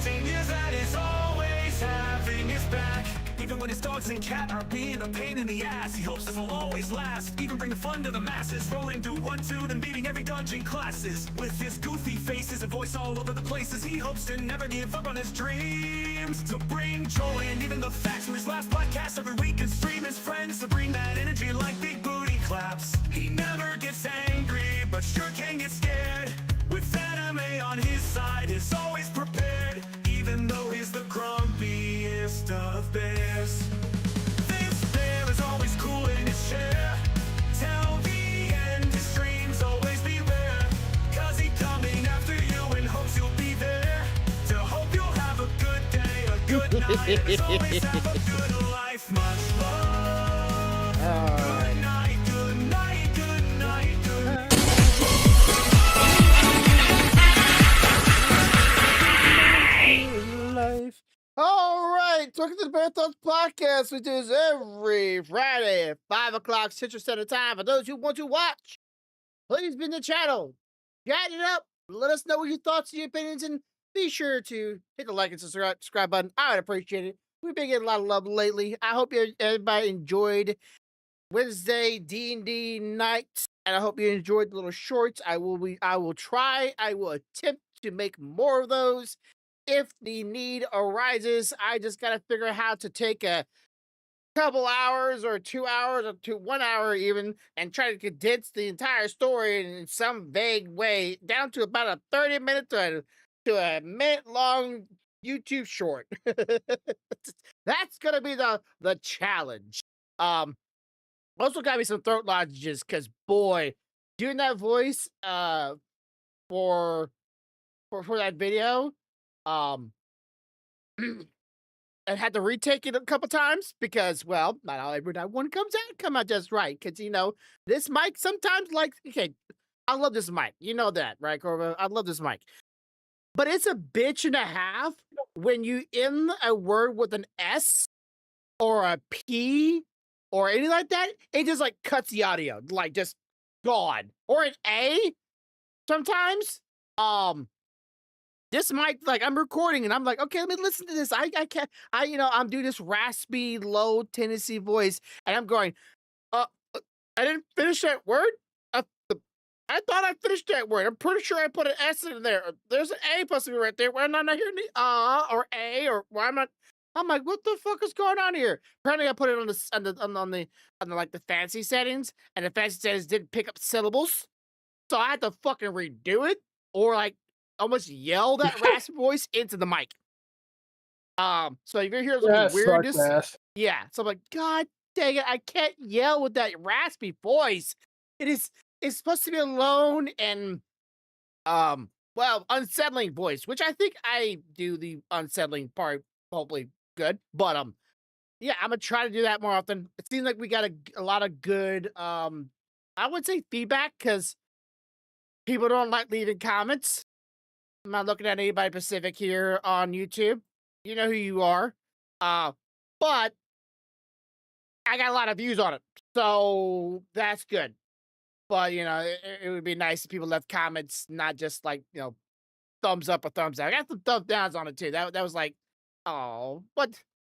thing is that he's always having his back. Even when his dogs and cat are being a pain in the ass, he hopes this will always last. Even bring the fun to the masses, rolling through 1-2, then beating every dungeon classes. With his goofy faces and voice all over the places, he hopes to never give up on his dreams. To bring joy and even the facts to his last podcast every week and stream his friends to bring that energy like big booty claps. He never gets angry, but sure can get scared. With anime on his side, is always prepared. Even though he's the grumpiest of bears. This bear is always cool in his chair. Till the end, his streams always beware. Cause he's coming after you and hopes you'll be there. To hope you'll have a good day, a good night. As always have a good life, much love. Good night, good night, good night, good night. Life. All right, welcome to the Bear Thoughts Podcast, which is every Friday at 5 o'clock Central Standard Time. For those who want to watch, please be in the channel, chat it up, let us know what your thoughts and your opinions, and be sure to hit the like and subscribe button. I would appreciate it. We've been getting a lot of love lately. I hope everybody enjoyed Wednesday D&D night, and I hope you enjoyed the little shorts. I will attempt to make more of those. If the need arises, I just got to figure out how to take a couple hours or 2 hours or 1 hour even and try to condense the entire story in some vague way down to about a 30-minute to a minute-long YouTube short. That's going to be the challenge. Also got me some throat lozenges because, boy, doing that voice for that video, and had to retake it a couple times because, well, not all every night one come out just right. Because, you know, this mic sometimes, like, okay, I love this mic. You know that, right, Corvo? I love this mic. But it's a bitch and a half when you end a word with an S or a P or anything like that. It just, like, cuts the audio. Like, just gone. Or an A sometimes. This mic, like, I'm recording and I'm like, okay, let me listen to this. I can't, I'm doing this raspy, low Tennessee voice, and I'm going, I didn't finish that word. I thought I finished that word. I'm pretty sure I put an S in there. There's an A supposed to be right there. Why am I not hearing the or A or why am I? I'm like, what the fuck is going on here? Apparently, I put it on the like the fancy settings, and the fancy settings didn't pick up syllables, so I had to fucking redo it or like almost yell that raspy voice into the mic. So if you're hearing some weirdness, yeah. So I'm like, God dang it, I can't yell with that raspy voice. It's supposed to be a lone and well, unsettling voice, which I think I do the unsettling part hopefully good. But yeah, I'm gonna try to do that more often. It seems like we got a lot of good I would say feedback because people don't like leaving comments. I'm not looking at anybody specific here on YouTube. You know who you are. But I got a lot of views on it. So that's good. But, you know, it would be nice if people left comments, not just like, you know, thumbs up or thumbs down. I got some thumbs downs on it too. That was like, oh, but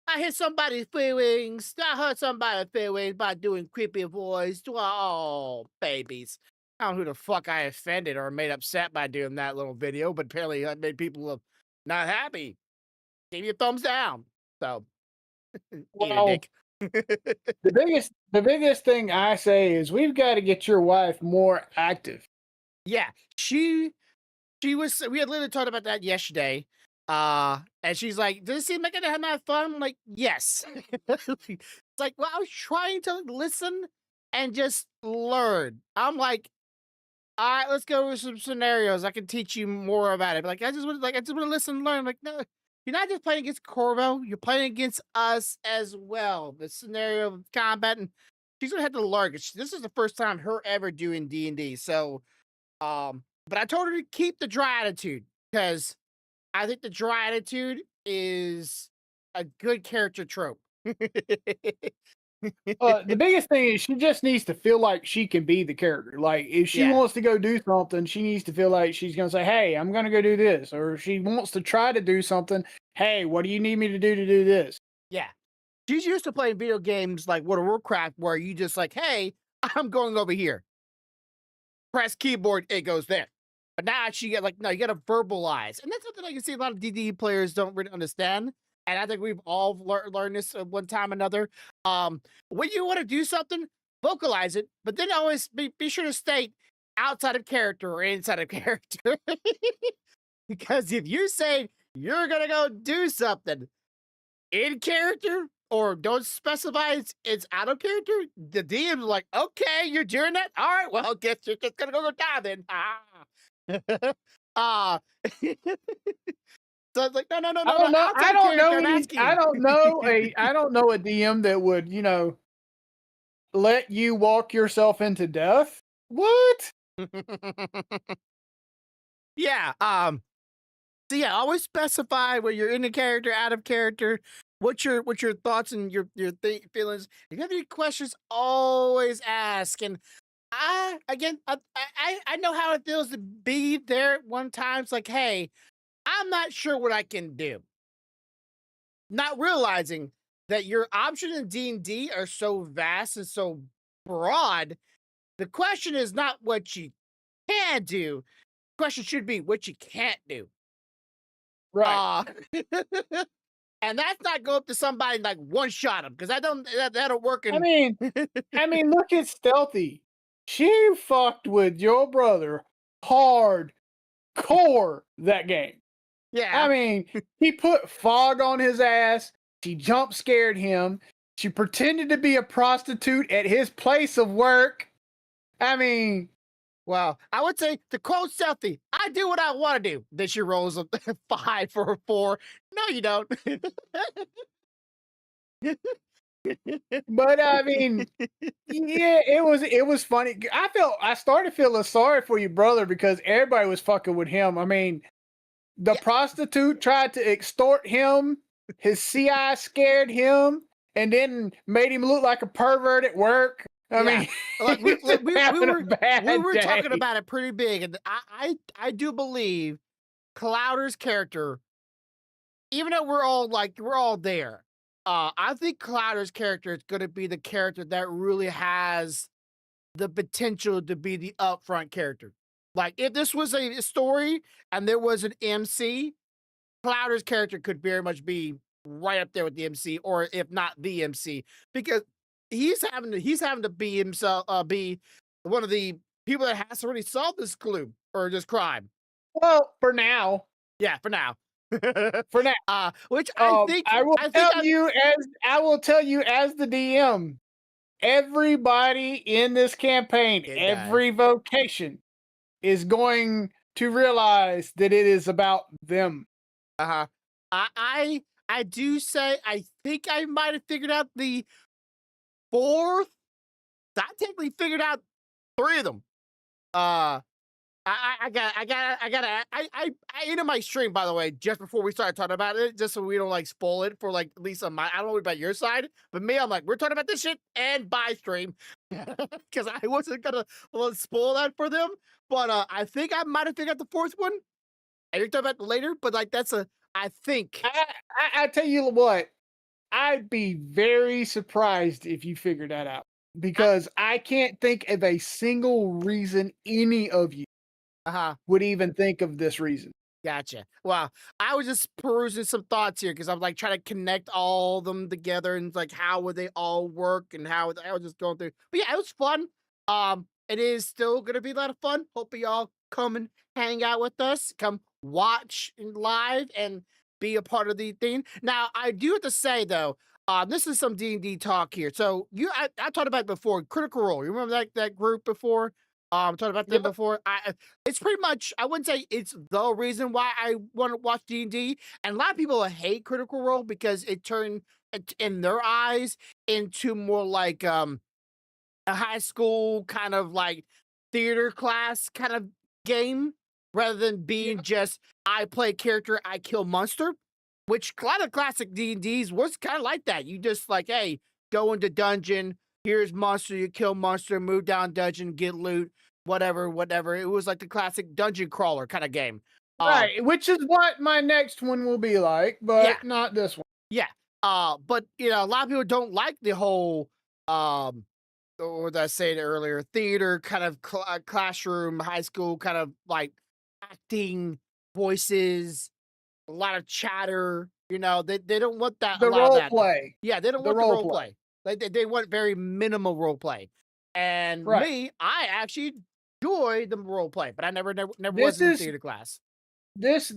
I hit somebody's feelings. I hurt somebody's feelings by doing creepy voice. Oh, babies. I don't know who the fuck I offended or made upset by doing that little video, but apparently I made people not happy. Gave you a thumbs down. So, Well, the biggest thing I say is we've got to get your wife more active. Yeah, she was. We had literally talked about that yesterday. And she's like, "Does it seem like I have my fun?" I'm like, "Yes." It's like, well, I was trying to listen and just learn. I'm like, all right, let's go with some scenarios. I can teach you more about it. But like, I just want to listen and learn. I'm like, no, you're not just playing against Corvo. You're playing against us as well. The scenario of combat, and she's gonna have to learn. This is the first time her ever doing D&D. So, but I told her to keep the dry attitude because I think the dry attitude is a good character trope. The biggest thing is she just needs to feel like she can be the character. Like if she Yeah. wants to go do something, she needs to feel like she's gonna say, "Hey, I'm gonna go do this," or if she wants to try to do something. Hey, what do you need me to do this? Yeah. She's used to playing video games like World of Warcraft, where you just like, hey, I'm going over here. Press keyboard, it goes there. But now she get like, no, you gotta verbalize. And that's something I can see a lot of DD players don't really understand. And I think we've all learned this at one time or another. When you want to do something, vocalize it, but then always be sure to state outside of character or inside of character. Because if you say you're gonna go do something in character or don't specify it's out of character, the DM's like, okay, you're doing that. All right, well, guess you're just gonna go die then. Ah. So it's like, no, I don't know. outside of character, I'm asking. I don't know a DM that would, let you walk yourself into death. What? Yeah. So yeah, always specify where you're in the character, out of character. What's your thoughts and your feelings? If you have any questions, always ask. And I know how it feels to be there at one time. It's like, hey, I'm not sure what I can do. Not realizing that your options in D&D are so vast and so broad. The question is not what you can do. The question should be what you can't do. Right. And that's not go up to somebody and like one shot them because that'll work. I mean, look at Stealthy. She fucked with your brother hard core that game. Yeah. I mean, he put fog on his ass. She jump scared him. She pretended to be a prostitute at his place of work. I mean, well, I would say to quote Stealthy, I do what I want to do. Then she rolls a 5 for a 4. No, you don't. but I mean, yeah, it was funny. I started feeling sorry for your brother because everybody was fucking with him. I mean, the prostitute tried to extort him. His CI scared him and then made him look like a pervert at work. I mean, like, we were day. talking about it pretty big, and I do believe Clouder's character, even though we're all there, I think Clouder's character is going to be the character that really has the potential to be the upfront character. Like if this was a story and there was an MC, Clouder's character could very much be right up there with the MC, or if not the MC, because he's having to be himself, be one of the people that has to really solve this clue or this crime. Well, for now. Yeah, for now. For now. Which I will tell you as the DM, everybody in this campaign, every vocation is going to realize that it is about them. I do say I think I might have figured out the 4th. I technically figured out 3 of them. I ended my stream, by the way, just before we started talking about it, just so we don't like spoil it for like at least on my. I don't know about your side, but me, I'm like, we're talking about this shit and by stream because I wasn't gonna spoil that for them. But I think I might have figured out the 4th one. I can talk about it later, but like that's I think. I tell you what, I'd be very surprised if you figured that out because I can't think of a single reason any of you would even think of this reason. Gotcha. Well, I was just perusing some thoughts here because I'm like trying to connect all of them together and like how would they all work and how I was just going through. But yeah, it was fun. It is still gonna be a lot of fun. Hope y'all come and hang out with us. Come watch live and be a part of the thing. Now, I do have to say though, this is some D&D talk here. So I talked about it before. Critical Role. You remember that group before? Talked about them before. It's pretty much. I wouldn't say it's the reason why I want to watch D&D. And a lot of people hate Critical Role because it turned, in their eyes, into more like a high school kind of like theater class kind of game rather than being just I play character, I kill monster, which a lot of classic D&Ds was kind of like that. You just like, hey, go into dungeon. Here's monster. You kill monster. Move down dungeon. Get loot. Whatever. It was like the classic dungeon crawler kind of game. Right, which is what my next one will be like, but not this one. Yeah. But a lot of people don't like the whole what did I say earlier? Theater kind of classroom, high school kind of like acting, voices, a lot of chatter. They don't want that. The a lot of role that. play. Yeah, they don't want the role play. They want very minimal role play. And me, I actually enjoy the role play, but I never was in theater class. This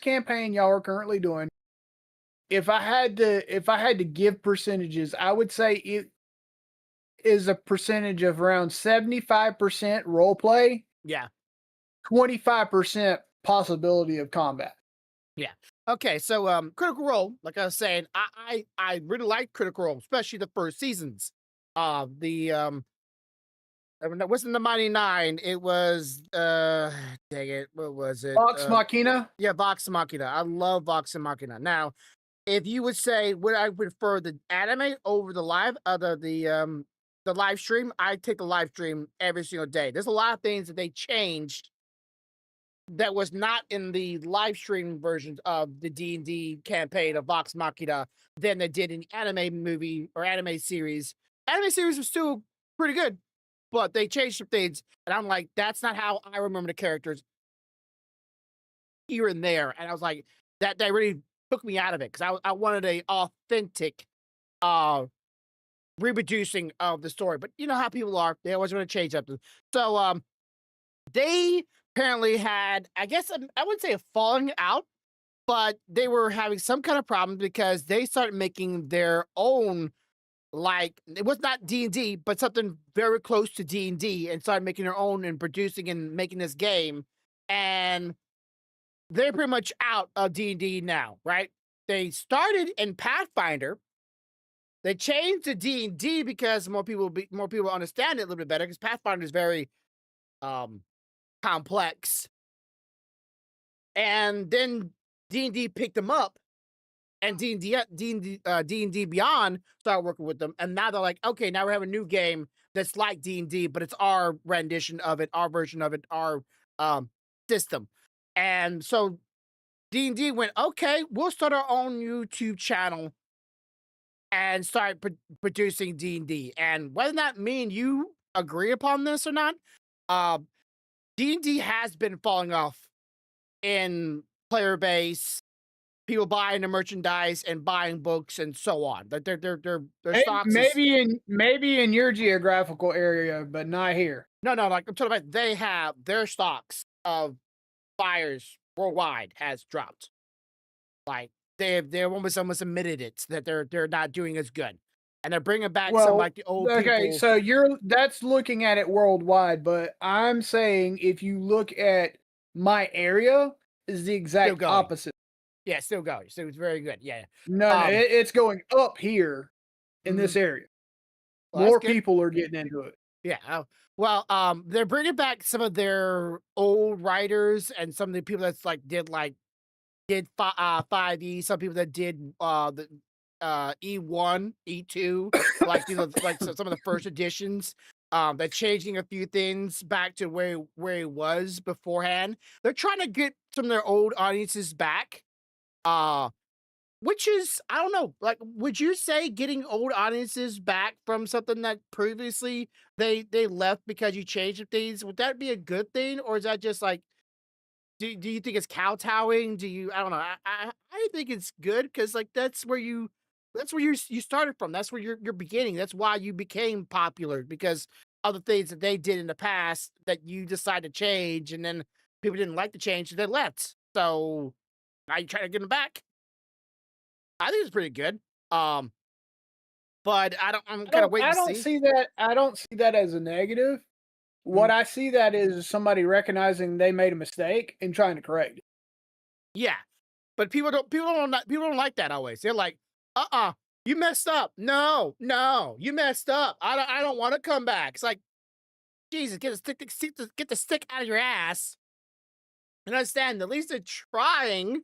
campaign y'all are currently doing, if I had to give percentages, I would say it is a percentage of around 75% role play. Yeah. 25% possibility of combat. Yeah. Okay, so Critical Role, like I was saying, I really like Critical Role, especially the first seasons. It wasn't the Mighty Nine, it was dang it, what was it? Vox Machina? Yeah, Vox Machina. I love Vox Machina. Now, if you would say would I prefer the anime over the the live stream, I take the live stream every single day. There's a lot of things that they changed that was not in the live stream versions of the D&D campaign of Vox Machina than they did in the anime movie or anime series. Anime series was still pretty good, but they changed some things, and I'm like, that's not how I remember the characters here and there. And I was like, that really took me out of it because I wanted a authentic reproducing of the story. But you know how people are; they always want to change up. So they apparently had, I guess I wouldn't say a falling out, but they were having some kind of problem because they started making their own, like, it was not D&D, but something very close to D&D, and started making their own and producing and making this game. And they're pretty much out of D&D now, right? They started in Pathfinder. They changed to D&D because more people understand it a little bit better, because Pathfinder is very complex. And then D&D picked them up, and D&D Beyond started working with them, and now they're like, okay, now we have a new game that's like D&D, but it's our rendition of it, our version of it, our system. And so D&D went, okay, we'll start our own YouTube channel and start producing D&D. And whether or not me and you agree upon this or not, D&D has been falling off in player base, people buying the merchandise and buying books and so on. But their stocks maybe in your geographical area, but not here. No, like I'm talking about, they have their stocks of buyers worldwide has dropped. Like they almost admitted it that they're not doing as good, and they're bringing back some like the old people. Okay, so that's looking at it worldwide, but I'm saying if you look at my area, is the exact opposite. Yeah, still going. So it's very good. Yeah. No, it's going up here in this area. Well, more people are getting into it. Yeah. Well, they're bringing back some of their old writers and some of the people that's like did 5e. Some people that did the E1, E2, like like some of the first editions. They're changing a few things back to where it was beforehand. They're trying to get some of their old audiences back. Which is, I don't know, like, would you say getting old audiences back from something that previously they left because you changed things, would that be a good thing? Or is that just like, do you think it's kowtowing? I don't know. I think it's good because like that's where you started from. That's where you're beginning. That's why you became popular, because other things that they did in the past that you decided to change, and then people didn't like the change, so they left. So now you try to get them back. I think it's pretty good. But I'm kind of waiting to see. I don't see that as a negative. What I see that is somebody recognizing they made a mistake and trying to correct it. Yeah. But people don't like that always. They're like, you messed up. No, you messed up. I don't want to come back. It's like, Jesus, get the stick out of your ass. And understand, at least they're trying.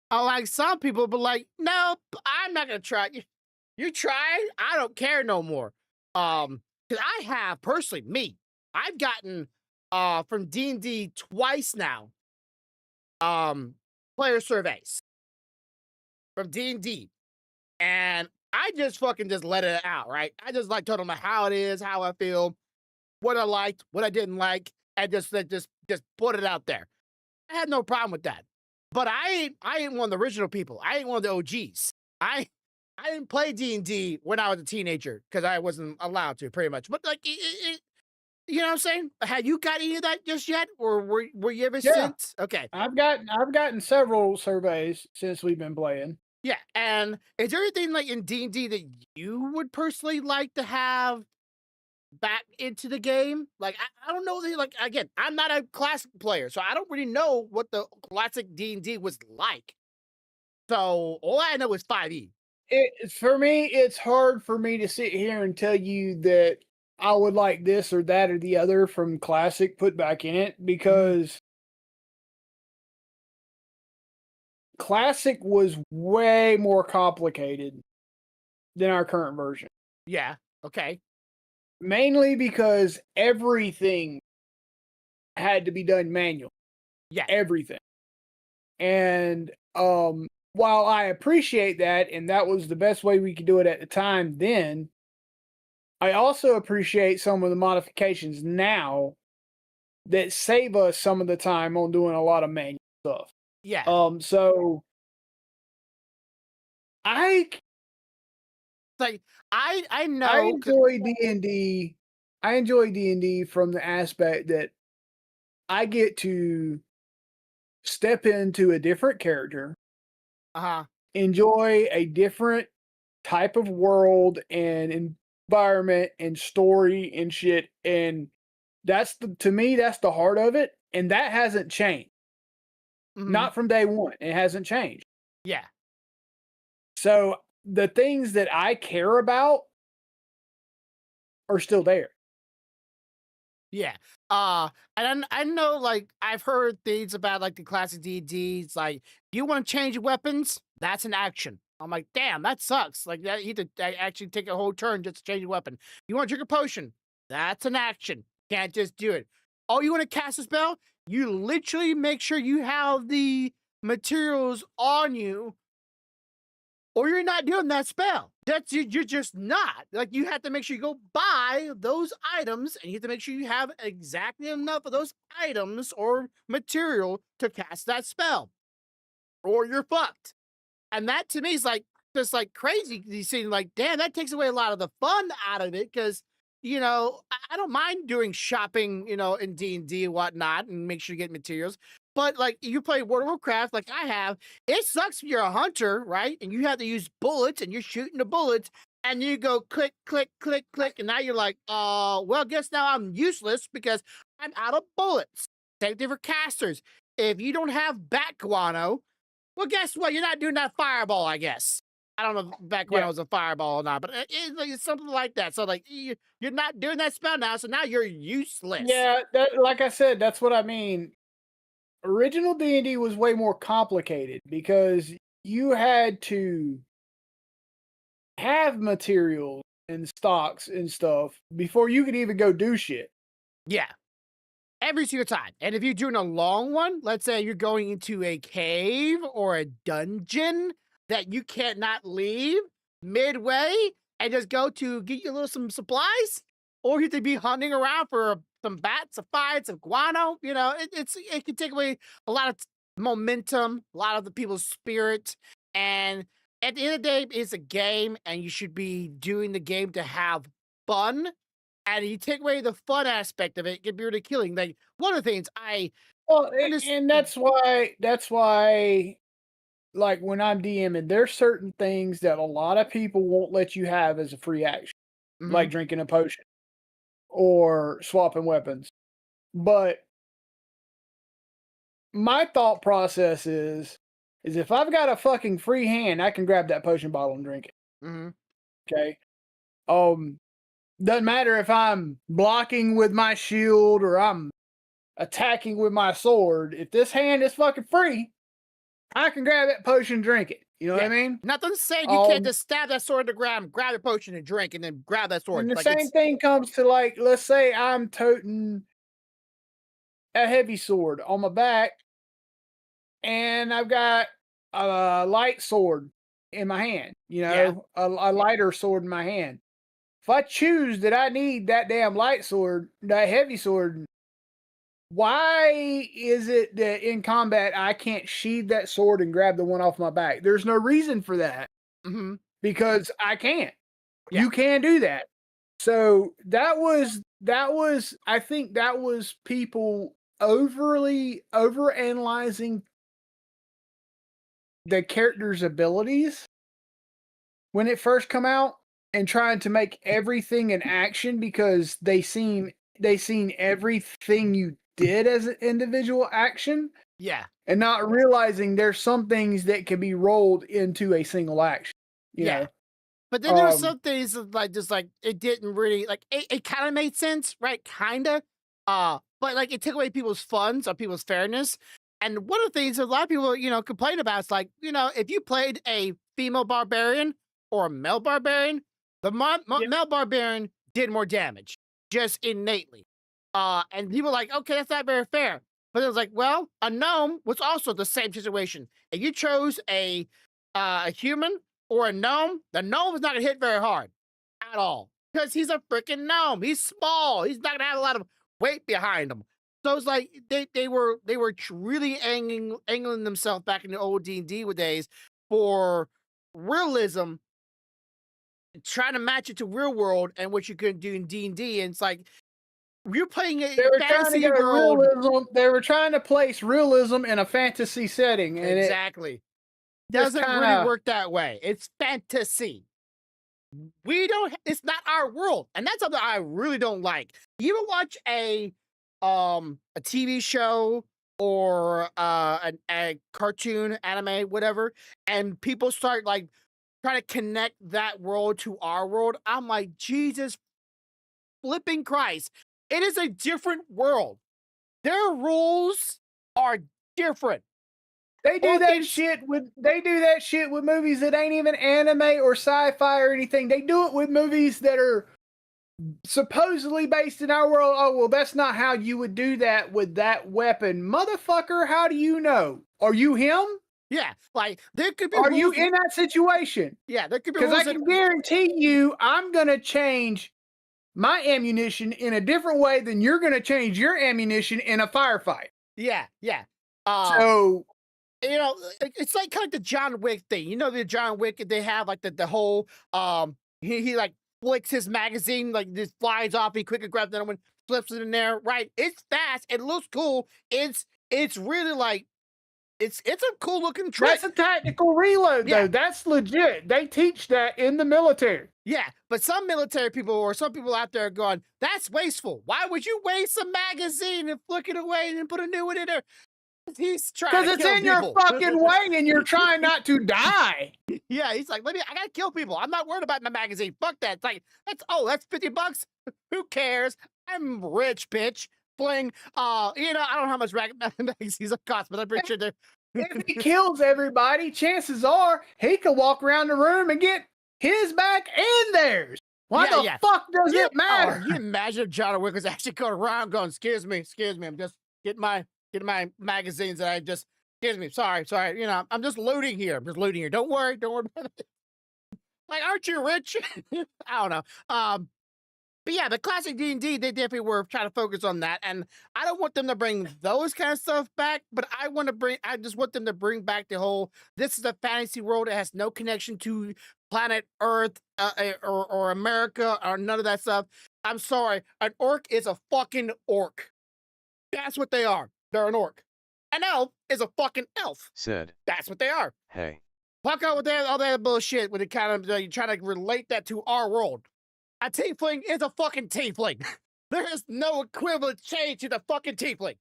Unlike some people, but like, nope, I'm not gonna try. You tried? I don't care no more. Because I have personally, I've gotten from D&D twice now, player surveys from D&D. And I just fucking just let it out, right? I just like told them how it is, how I feel, what I liked, what I didn't like, and just put it out there. I had no problem with that. But I ain't one of the original people. I ain't one of the OGs. I didn't play D&D when I was a teenager because I wasn't allowed to, pretty much. But like, you know what I'm saying? Have you got any of that just yet, or were you ever Yeah. since? Okay, I've gotten several surveys since we've been playing. yeah. And is there anything like in D&D that you would personally like to have back into the game? Like, I don't know. Like, again, I'm not a classic player, so I don't really know what the classic D&D was like. So all I know is 5e. For me, it's hard for me to sit here and tell you that I would like this or that or the other from classic put back in it because classic was way more complicated than our current version. Yeah. Okay. Mainly because everything had to be done manual. Yeah. Everything. And while I appreciate that, and that was the best way we could do it at the time then, I also appreciate some of the modifications now that save us some of the time on doing a lot of manual stuff. Yeah. So I Like I I know. enjoy D&D. I enjoy D&D from the aspect that I get to step into a different character, Uh-huh. enjoy a different type of world and environment and story and shit. And to me, that's the heart of it. And that hasn't changed. Mhm. Not from day one. It hasn't changed. Yeah. So the things that I care about are still there. Yeah. And I know, like, I've heard things about like the classic D&Ds, like, you want to change your weapons? That's an action. I'm like, damn, that sucks. Like, that you had to actually take a whole turn just to change your weapon. You want to drink a potion? That's an action. Can't just do it. Oh, you want to cast a spell? You literally make sure you have the materials on you, or you're not doing that spell. You're just not. Like, you have to make sure you go buy those items, and you have to make sure you have exactly enough of those items or material to cast that spell, or you're fucked. And that to me is like just like crazy. You see, like, damn, that takes away a lot of the fun out of it because I don't mind doing shopping, in D&D and whatnot, and make sure you get materials. But like you play World of Warcraft, like I have, it sucks if you're a hunter, right? And you have to use bullets, and you're shooting the bullets, and you go click, click, click, click, and now you're like, well, guess now I'm useless because I'm out of bullets. Same thing for casters. If you don't have bat guano, well, guess what? You're not doing that fireball, I guess. I don't know if back when it Yeah. was a fireball or not, but it's something like that. So, like, you're not doing that spell now, so now you're useless. Yeah, like I said, that's what I mean. Original D&D was way more complicated because you had to have materials and stocks and stuff before you could even go do shit. Yeah, every single time. And if you're doing a long one, let's say you're going into a cave or a dungeon that you can't not leave midway and just go to get you some supplies, or you have to be hunting around for some bats, some fights, some guano. It can take away a lot of momentum, a lot of the people's spirit. And at the end of the day, it's a game, and you should be doing the game to have fun, and you take away the fun aspect of it, it can be really killing. Like, one of the things I Well, understand. and that's why like when I'm DMing, there's certain things that a lot of people won't let you have as a free action, Mhm. like drinking a potion or swapping weapons. But my thought process is if I've got a fucking free hand, I can grab that potion bottle and drink it. Mhm. Okay. Um, doesn't matter if I'm blocking with my shield or I'm attacking with my sword. If this hand is fucking free, I can grab that potion and drink it. You know what I mean? Nothing's saying you can't just stab that sword in the ground, grab the potion and drink, and then grab that sword. And the Like, same thing comes to, like, let's say I'm toting a heavy sword on my back, and I've got a light sword in my hand. You know, a lighter sword in my hand. If I choose that I need that damn light sword, that heavy sword, why is it that in combat I can't sheathe that sword and grab the one off my back? There's no reason for that because I can't. Yeah. You can do that. So that was I think that was people overanalyzing the character's abilities when it first come out and trying to make everything an action because they seen everything you did as an individual action. Yeah. And not realizing there's some things that can be rolled into a single action. You know? But then there were some things that, like, just like it didn't really like it kind of made sense, right? Kinda. But like it took away people's funds or people's fairness. And one of the things that a lot of people, complain about is like, if you played a female barbarian or a male barbarian, the male barbarian did more damage just innately. And people were like, okay, that's not very fair. But it was like, well, a gnome was also the same situation. If you chose a human or a gnome, the gnome is not gonna hit very hard at all because he's a freaking gnome. He's small. He's not gonna have a lot of weight behind him. So it's like they were really angling themselves back in the old D&D days for realism, trying to match it to real world and what you could do in D&D. And it's like you're playing a fantasy world. They were trying to place realism in a fantasy setting, and exactly. Doesn't really work that way. It's fantasy. It's not our world. And that's something I really don't like. You ever watch a TV show or a cartoon, anime, whatever, and people start like trying to connect that world to our world? I'm like, Jesus flipping Christ. It is a different world. Their rules are different. They do that shit with movies that ain't even anime or sci-fi or anything. They do it with movies that are supposedly based in our world. Oh, well, that's not how you would do that with that weapon. Motherfucker, how do you know? Are you him? Yeah, like there could be. Are you in that situation? Yeah, there could be. Because I can guarantee you, I'm gonna change my ammunition in a different way than you're gonna change your ammunition in a firefight. Yeah. So. It's like kind of the John Wick thing. The John Wick, they have like the whole he like flicks his magazine, like this flies off, he quickly grabs another one, flips it in there, right? It's fast, it looks cool. It's really like it's a cool looking trick. That's a tactical reload, though. That's legit. They teach that in the military. Yeah, but some military people or some people out there are going, that's wasteful. Why would you waste a magazine and flick it away and then put a new one in there? He's trying to kill people. Because it's in your fucking way and you're trying not to die. Yeah, he's like, I gotta kill people. I'm not worried about my magazine. Fuck that. It's like, that's $50. Who cares? I'm rich, bitch. Fling. I don't know how much magazines cost, but I'm pretty sure they're. If he kills everybody, chances are he could walk around the room and get his back and theirs. Why the fuck does it matter? Can you imagine if John Wick was actually going around going, excuse me, I'm just getting my magazines that I just, excuse me, sorry. I'm just looting here. Don't worry about it. Like, aren't you rich? I don't know. But yeah, the classic D&D, they definitely were trying to focus on that. And I don't want them to bring those kind of stuff back, but I just want them to bring back the whole, this is a fantasy world that has no connection to planet Earth or America or none of that stuff. I'm sorry. An orc is a fucking orc. That's what they are. They're an orc. An elf is a fucking elf. Said. That's what they are. Hey. Fuck out with all that bullshit when it kind of, you try to relate that to our world. A tiefling is a fucking tiefling. There is no equivalent change to the fucking tiefling.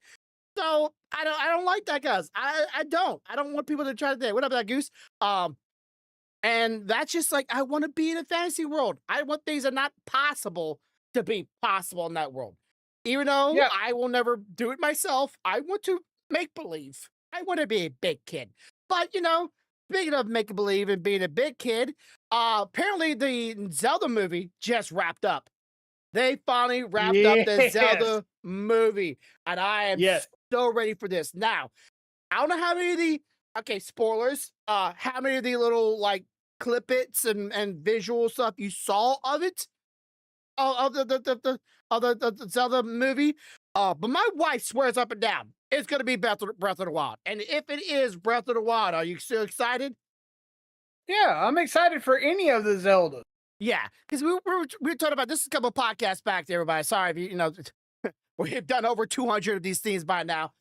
So I don't like that, guys. I don't want people to try to do it. What up, that goose? And that's just like, I want to be in a fantasy world. I want things that are not possible to be possible in that world. Even though I will never do it myself, I want to make believe. I want to be a big kid. But speaking of make believe and being a big kid, apparently the Zelda movie just wrapped up. They finally wrapped up the Yes. Zelda movie, and I am Yes. so ready for this. Now, I don't know how many of the spoilers, how many of the little like clippets and visual stuff you saw of it, of the Zelda movie. But my wife swears up and down it's gonna be Breath of the Wild. And if it is Breath of the Wild, are you still excited? Yeah, I'm excited for any of the Zelda. Yeah, because we were talking about this a couple of podcasts back to everybody. Sorry if we've done over 200 of these things by now.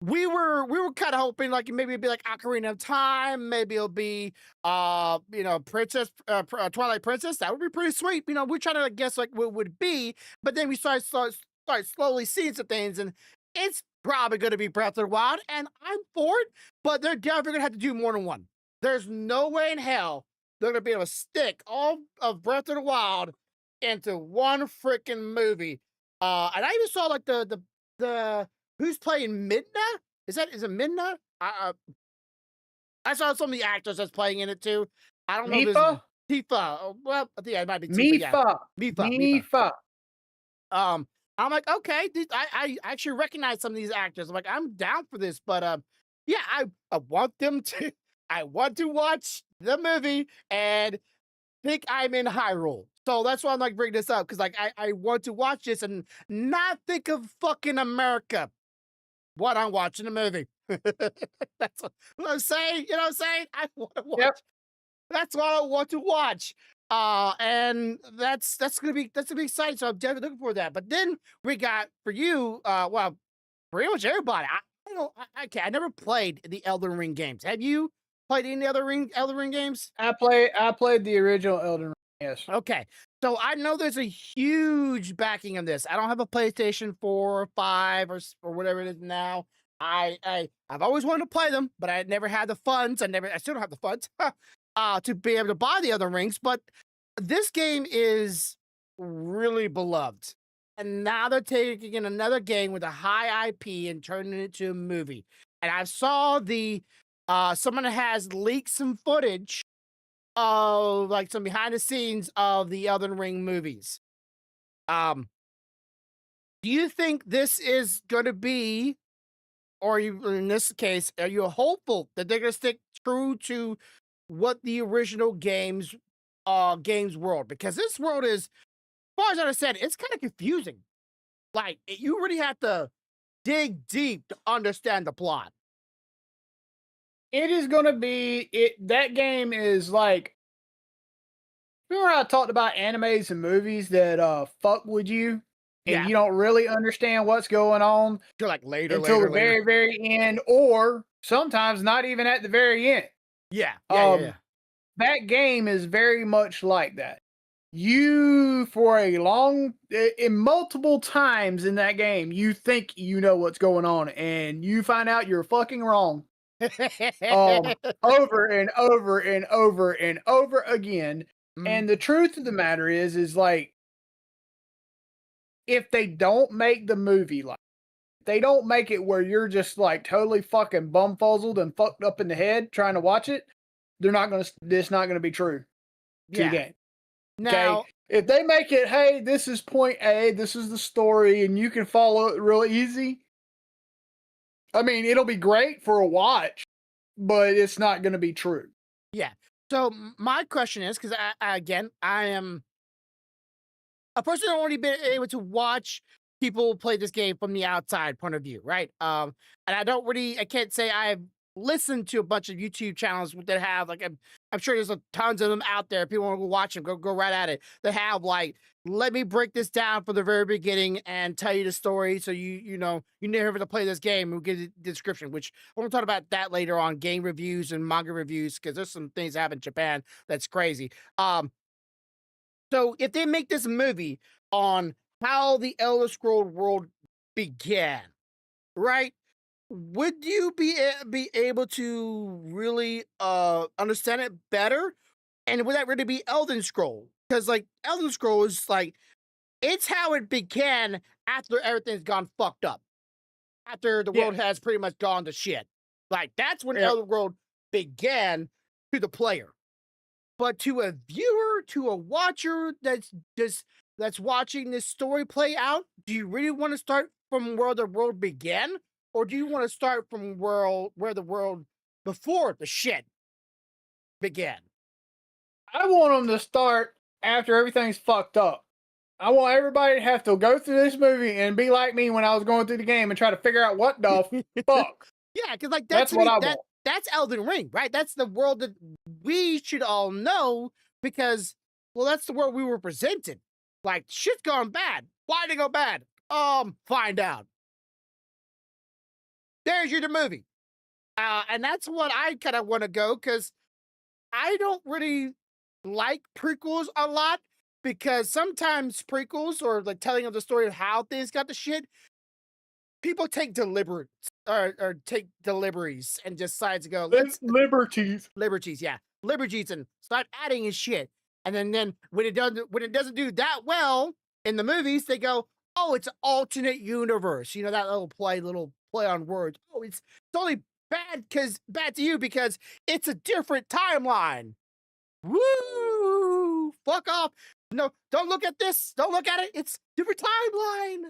We were kind of hoping like maybe it'd be like Ocarina of Time, maybe it'll be Princess Twilight Princess. That would be pretty sweet. We're trying to like, guess like what it would be, but then we start slowly seeing some things, and it's probably going to be Breath of the Wild, and I'm for it. But they're definitely going to have to do more than one. There's no way in hell they're going to be able to stick all of Breath of the Wild into one freaking movie. And I even saw like the who's playing Midna? Is it Midna? I saw some of the actors that's playing in it too. I don't know if it's Mifa? Tifa. Well, I think it might be Tifa. Yeah, Mifa. Mifa. Mifa. I'm like, okay, I actually recognize some of these actors. I'm like, I'm down for this, but yeah, I want them to. I want to watch the movie and think I'm in Hyrule. So that's why I'm like bringing this up because like I want to watch this and not think of fucking America when I'm watching the movie. That's what I'm saying. You know what I'm saying? I want to watch. Yep. That's what I want to watch. And that's gonna be exciting. So I'm definitely looking for that. But then we got for you, well, pretty much everybody. I don't know. I never played the Elden Ring games. Have you played any other Elden Ring games? I played the original Elden Ring. Yes. Okay. So I know there's a huge backing of this. I don't have a PlayStation 4 or 5 or whatever it is now. I've always wanted to play them, but I never had the funds. I still don't have the funds to be able to buy the other rings. But this game is really beloved. And now they're taking in another game with a high IP and turning it into a movie. And I saw someone has leaked some footage of like some behind the scenes of the Elden Ring movies. Do you think this is going to be, or you, in this case, are you hopeful that they're going to stick true to what the original games world? Because this world is, as far as I understand, it's kind of confusing. Like you really have to dig deep to understand the plot. It is going to be it. That game is like. Remember how I talked about animes and movies that fuck with you, and Yeah. you don't really understand what's going on You're like later, until later, the later. very end, or sometimes not even at the very end. Yeah. That game is very much like that. You, for a long, in multiple times in that game, you think you know what's going on, and you find out you're fucking wrong. Over and over and over and over again. Mhm. And the truth of the matter is like, if they don't make the movie like, they don't make it where you're just like totally fucking bumfuzzled and fucked up in the head trying to watch it, it's not gonna be true to the game. Now, Okay, if they make it, hey, this is point A, this is the story, and you can follow it real easy. I mean, it'll be great for a watch, but it's not going to be true. yeah. So my question is, because I am a person that only been able to watch people play this game from the outside point of view, right? And I can't say I've listened to a bunch of YouTube channels that have like I'm sure there's tons of them out there. If people want to go watch them, go right at it. They have like, let me break this down from the very beginning and tell you the story, so you never have to play this game. We'll give you the description, which we'll talk about that later on, game reviews and manga reviews, because there's some things that happen in Japan that's crazy. So if they make this movie on how the Elder Scroll world began, right? Would you be able to really understand it better? And would that really be Elden Scroll? Because like Elden Scroll is like, it's how it began after everything's gone fucked up. After the world has pretty much gone to shit. Like that's when Yep. Elder World began to the player. But to a viewer, to a watcher that's watching this story play out, do you really want to start from where the world began? Or do you want to start from where the world before the shit began? I want them to start after everything's fucked up. I want everybody to have to go through this movie and be like me when I was going through the game and try to figure out what the fuck. Yeah, because like That's what I want. that's Elden Ring, right? That's the world that we should all know because, well, that's the world we were presented. Like shit's gone bad. Why'd it go bad? Find out. There's your movie. And that's what I kind of want to go because I don't really like prequels a lot because sometimes prequels or the telling of the story of how things got to shit, people take deliberate or take deliveries and just decide to go, let's Liberties. liberties, yeah. Liberties and start adding his shit. And then when it doesn't do that well in the movies, they go, oh, it's an alternate universe. You know, that little play on words. Oh, it's only bad to you because it's a different timeline. Woo! Fuck off. No, don't look at this. Don't look at it. It's different timeline.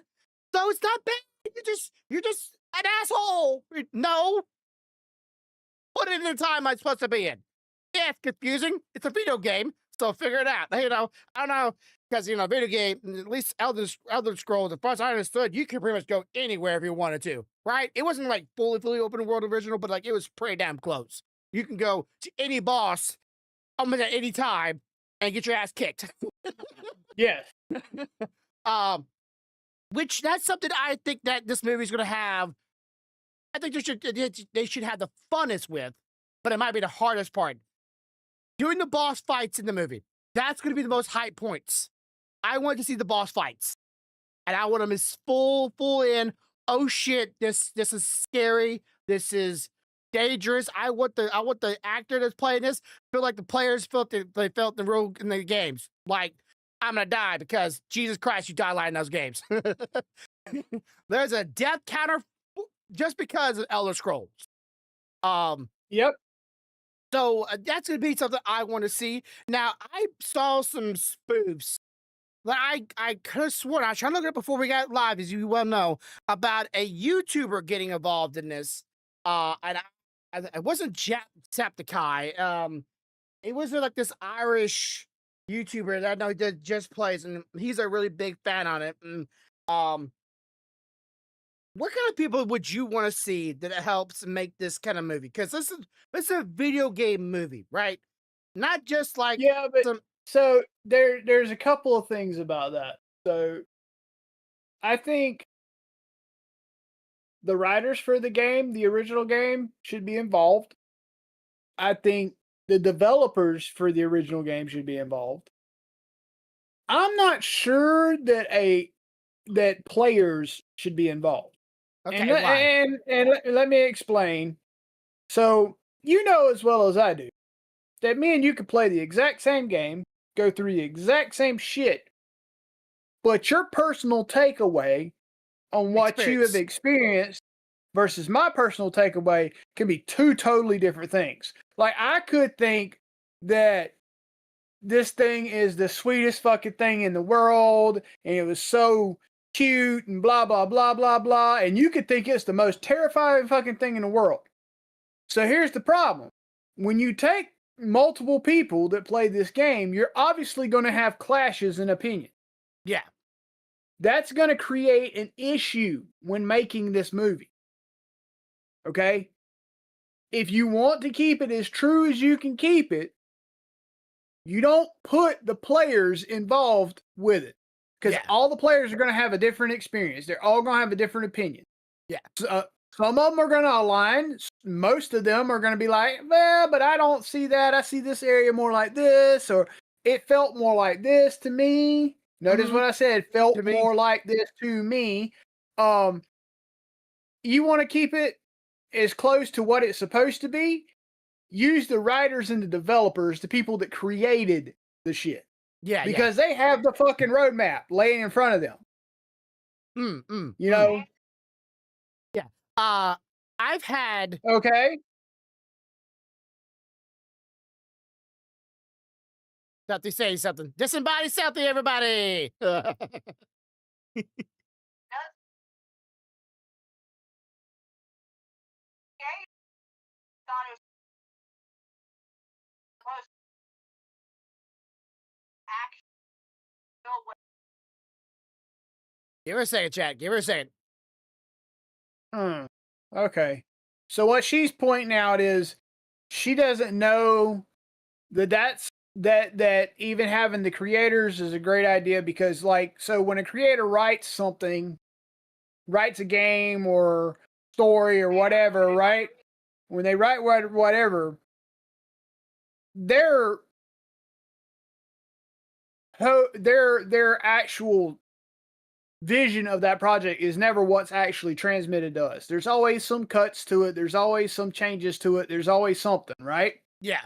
So it's not bad. You're just an asshole. No. Put it in the time I'm supposed to be in. Yeah, it's confusing. It's a video game, so figure it out. You know, I don't know, because, you know, video game, at least Elder Scrolls, as far as I understood, you could pretty much go anywhere if you wanted to, right? It wasn't like fully open world original, but like it was pretty damn close. You can go to any boss almost at any time and get your ass kicked. Yes. Which that's something I think that this movie's gonna have. I think they should have the funnest with, but it might be the hardest part. Doing the boss fights in the movie. That's gonna be the most high points. I want to see the boss fights. And I want them as full in. Oh shit, this is scary. This is dangerous. I want the actor that's playing this feel like the players felt in the games. Like, I'm gonna die because Jesus Christ, you die a lot in those games. There's a death counter just because of Elder Scrolls. Yep. So that's gonna be something I want to see. Now I saw some spoofs that I could have sworn I was trying to look it up before we got live, as you well know, about a YouTuber getting involved in this. And it wasn't Jacksepticeye. It was like this Irish YouTuber that I know that just plays, and he's a really big fan on it. And what kind of people would you want to see that helps make this kind of movie? Because this is a video game movie, right? Not just like Yeah, but some. so there's a couple of things about that. So I think the writers for the game, the original game, should be involved. I think the developers for the original game should be involved. I'm not sure that players should be involved. Okay, why? And let me explain. So you know as well as I do that me and you could play the exact same game, go through the exact same shit, but your personal takeaway on what you have experienced versus my personal takeaway can be two totally different things. Like, I could think that this thing is the sweetest fucking thing in the world, and it was so cute and blah, blah, blah, blah, blah, and you could think it's the most terrifying fucking thing in the world. So here's the problem. When you take multiple people that play this game, you're obviously going to have clashes in opinion. Yeah. That's going to create an issue when making this movie. Okay? If you want to keep it as true as you can keep it, you don't put the players involved with it. Because all the players are going to have a different experience. They're all going to have a different opinion. Yeah. So, some of them are going to align. Most of them are going to be like, well, but I don't see that. I see this area more like this, or it felt more like this to me. Notice what I said, felt more like this to me. You want to keep it as close to what it's supposed to be? Use the writers and the developers, the people that created the shit. Yeah. Because they have the fucking roadmap laying in front of them. You know? Yeah. I I've had Okay. Stealthy say something. Disembodied Stealthy, everybody. Give her a second, chat. Give her a second. Hmm. Okay. So what she's pointing out is she doesn't know that even having the creators is a great idea because like so when a creator writes something, writes a game or story or whatever, right? When they write whatever, their their actual vision of that project is never what's actually transmitted to us. There's always some cuts to it. There's always some changes to it. There's always something, right? Yeah.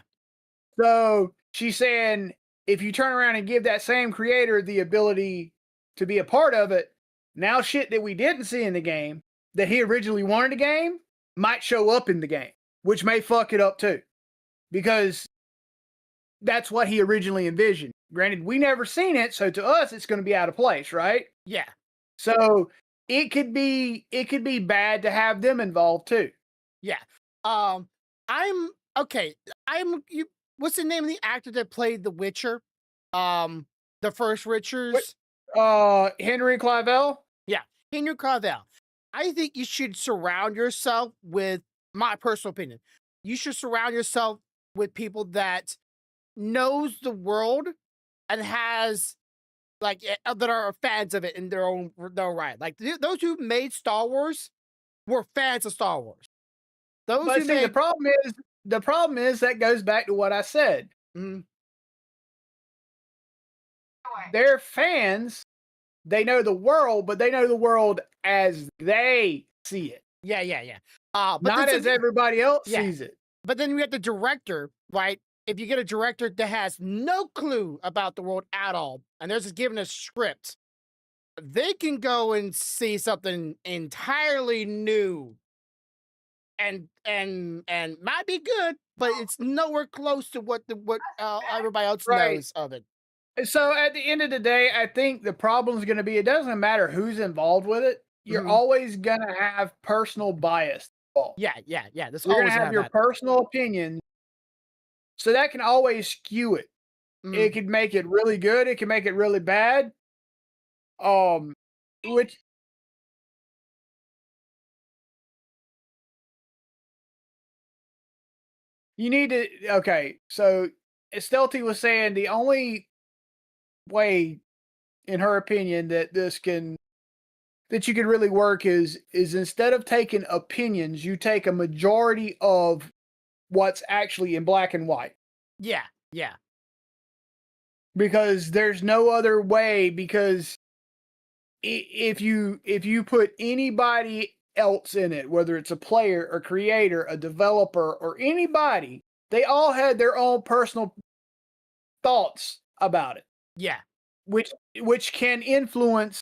So she's saying if you turn around and give that same creator the ability to be a part of it, now shit that we didn't see in the game that he originally wanted the game might show up in the game, which may fuck it up too. Because that's what he originally envisioned. Granted, we never seen it, so to us it's going to be out of place, right? Yeah. So it could be bad to have them involved too. Yeah. I'm okay. What's the name of the actor that played The Witcher? The first Richards. Henry Cavill. Yeah, Henry Cavill. I think you should surround yourself with my personal opinion. You should surround yourself with people that knows the world and has like that are fans of it in their own right. Like those who made Star Wars were fans of Star Wars. Those But who see, made the problem is that goes back to what I said. Mhm. They're fans. They know the world, but they know the world as they see it, Yeah. But not as everybody else yeah. sees it. But then you get the director, right? If you get a director that has no clue about the world at all, and they're just given a script, they can go and see something entirely new and might be good, but it's nowhere close to what everybody else Right. knows of it. So at the end of the day, I think the problem is going to be it doesn't matter who's involved with it. You're Mhm. always going to have personal bias involved. Yeah. This You're going always to have your that. personal opinion. So that can always skew it. Mhm. It could make it really good. It can make it really bad. Which you need to. Okay, so Stealthy was saying the only way, in her opinion, that you can really work is instead of taking opinions, you take a majority of what's actually in black and white. Yeah. Because there's no other way. Because if you put anybody else in it, whether it's a player, a creator, a developer, or anybody, they all had their own personal thoughts about it, Yeah. which can influence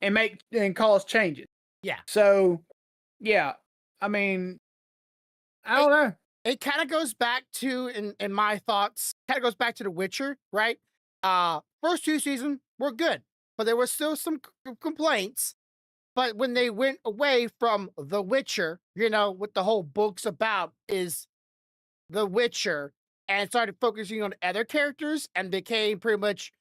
and make and cause changes. Yeah. So, yeah, I mean, I don't know. It kind of goes back to, in my thoughts, kind of goes back to The Witcher, right? First 2 seasons were good, but there were still some complaints. But when they went away from The Witcher, what the whole book's about is The Witcher, and started focusing on other characters and became pretty much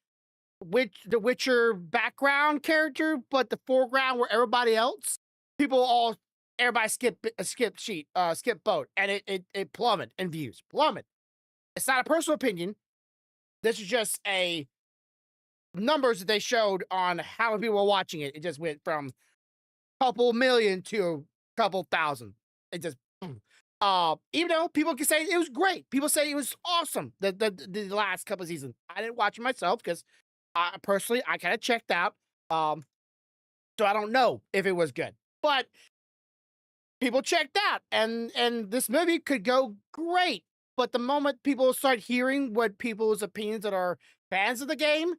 the Witcher background character, but the foreground were everybody else. Everybody skip boat, and it plummeted in views. Plummet. It's not a personal opinion. This is just a numbers that they showed on how many people were watching it. It just went from a couple million to a couple thousand. It just boom. Even though people can say it was great, people say it was awesome. The last couple of seasons, I didn't watch it myself because personally I kind of checked out. So I don't know if it was good, but people checked out, and this movie could go great. But the moment people start hearing what people's opinions that are fans of the game,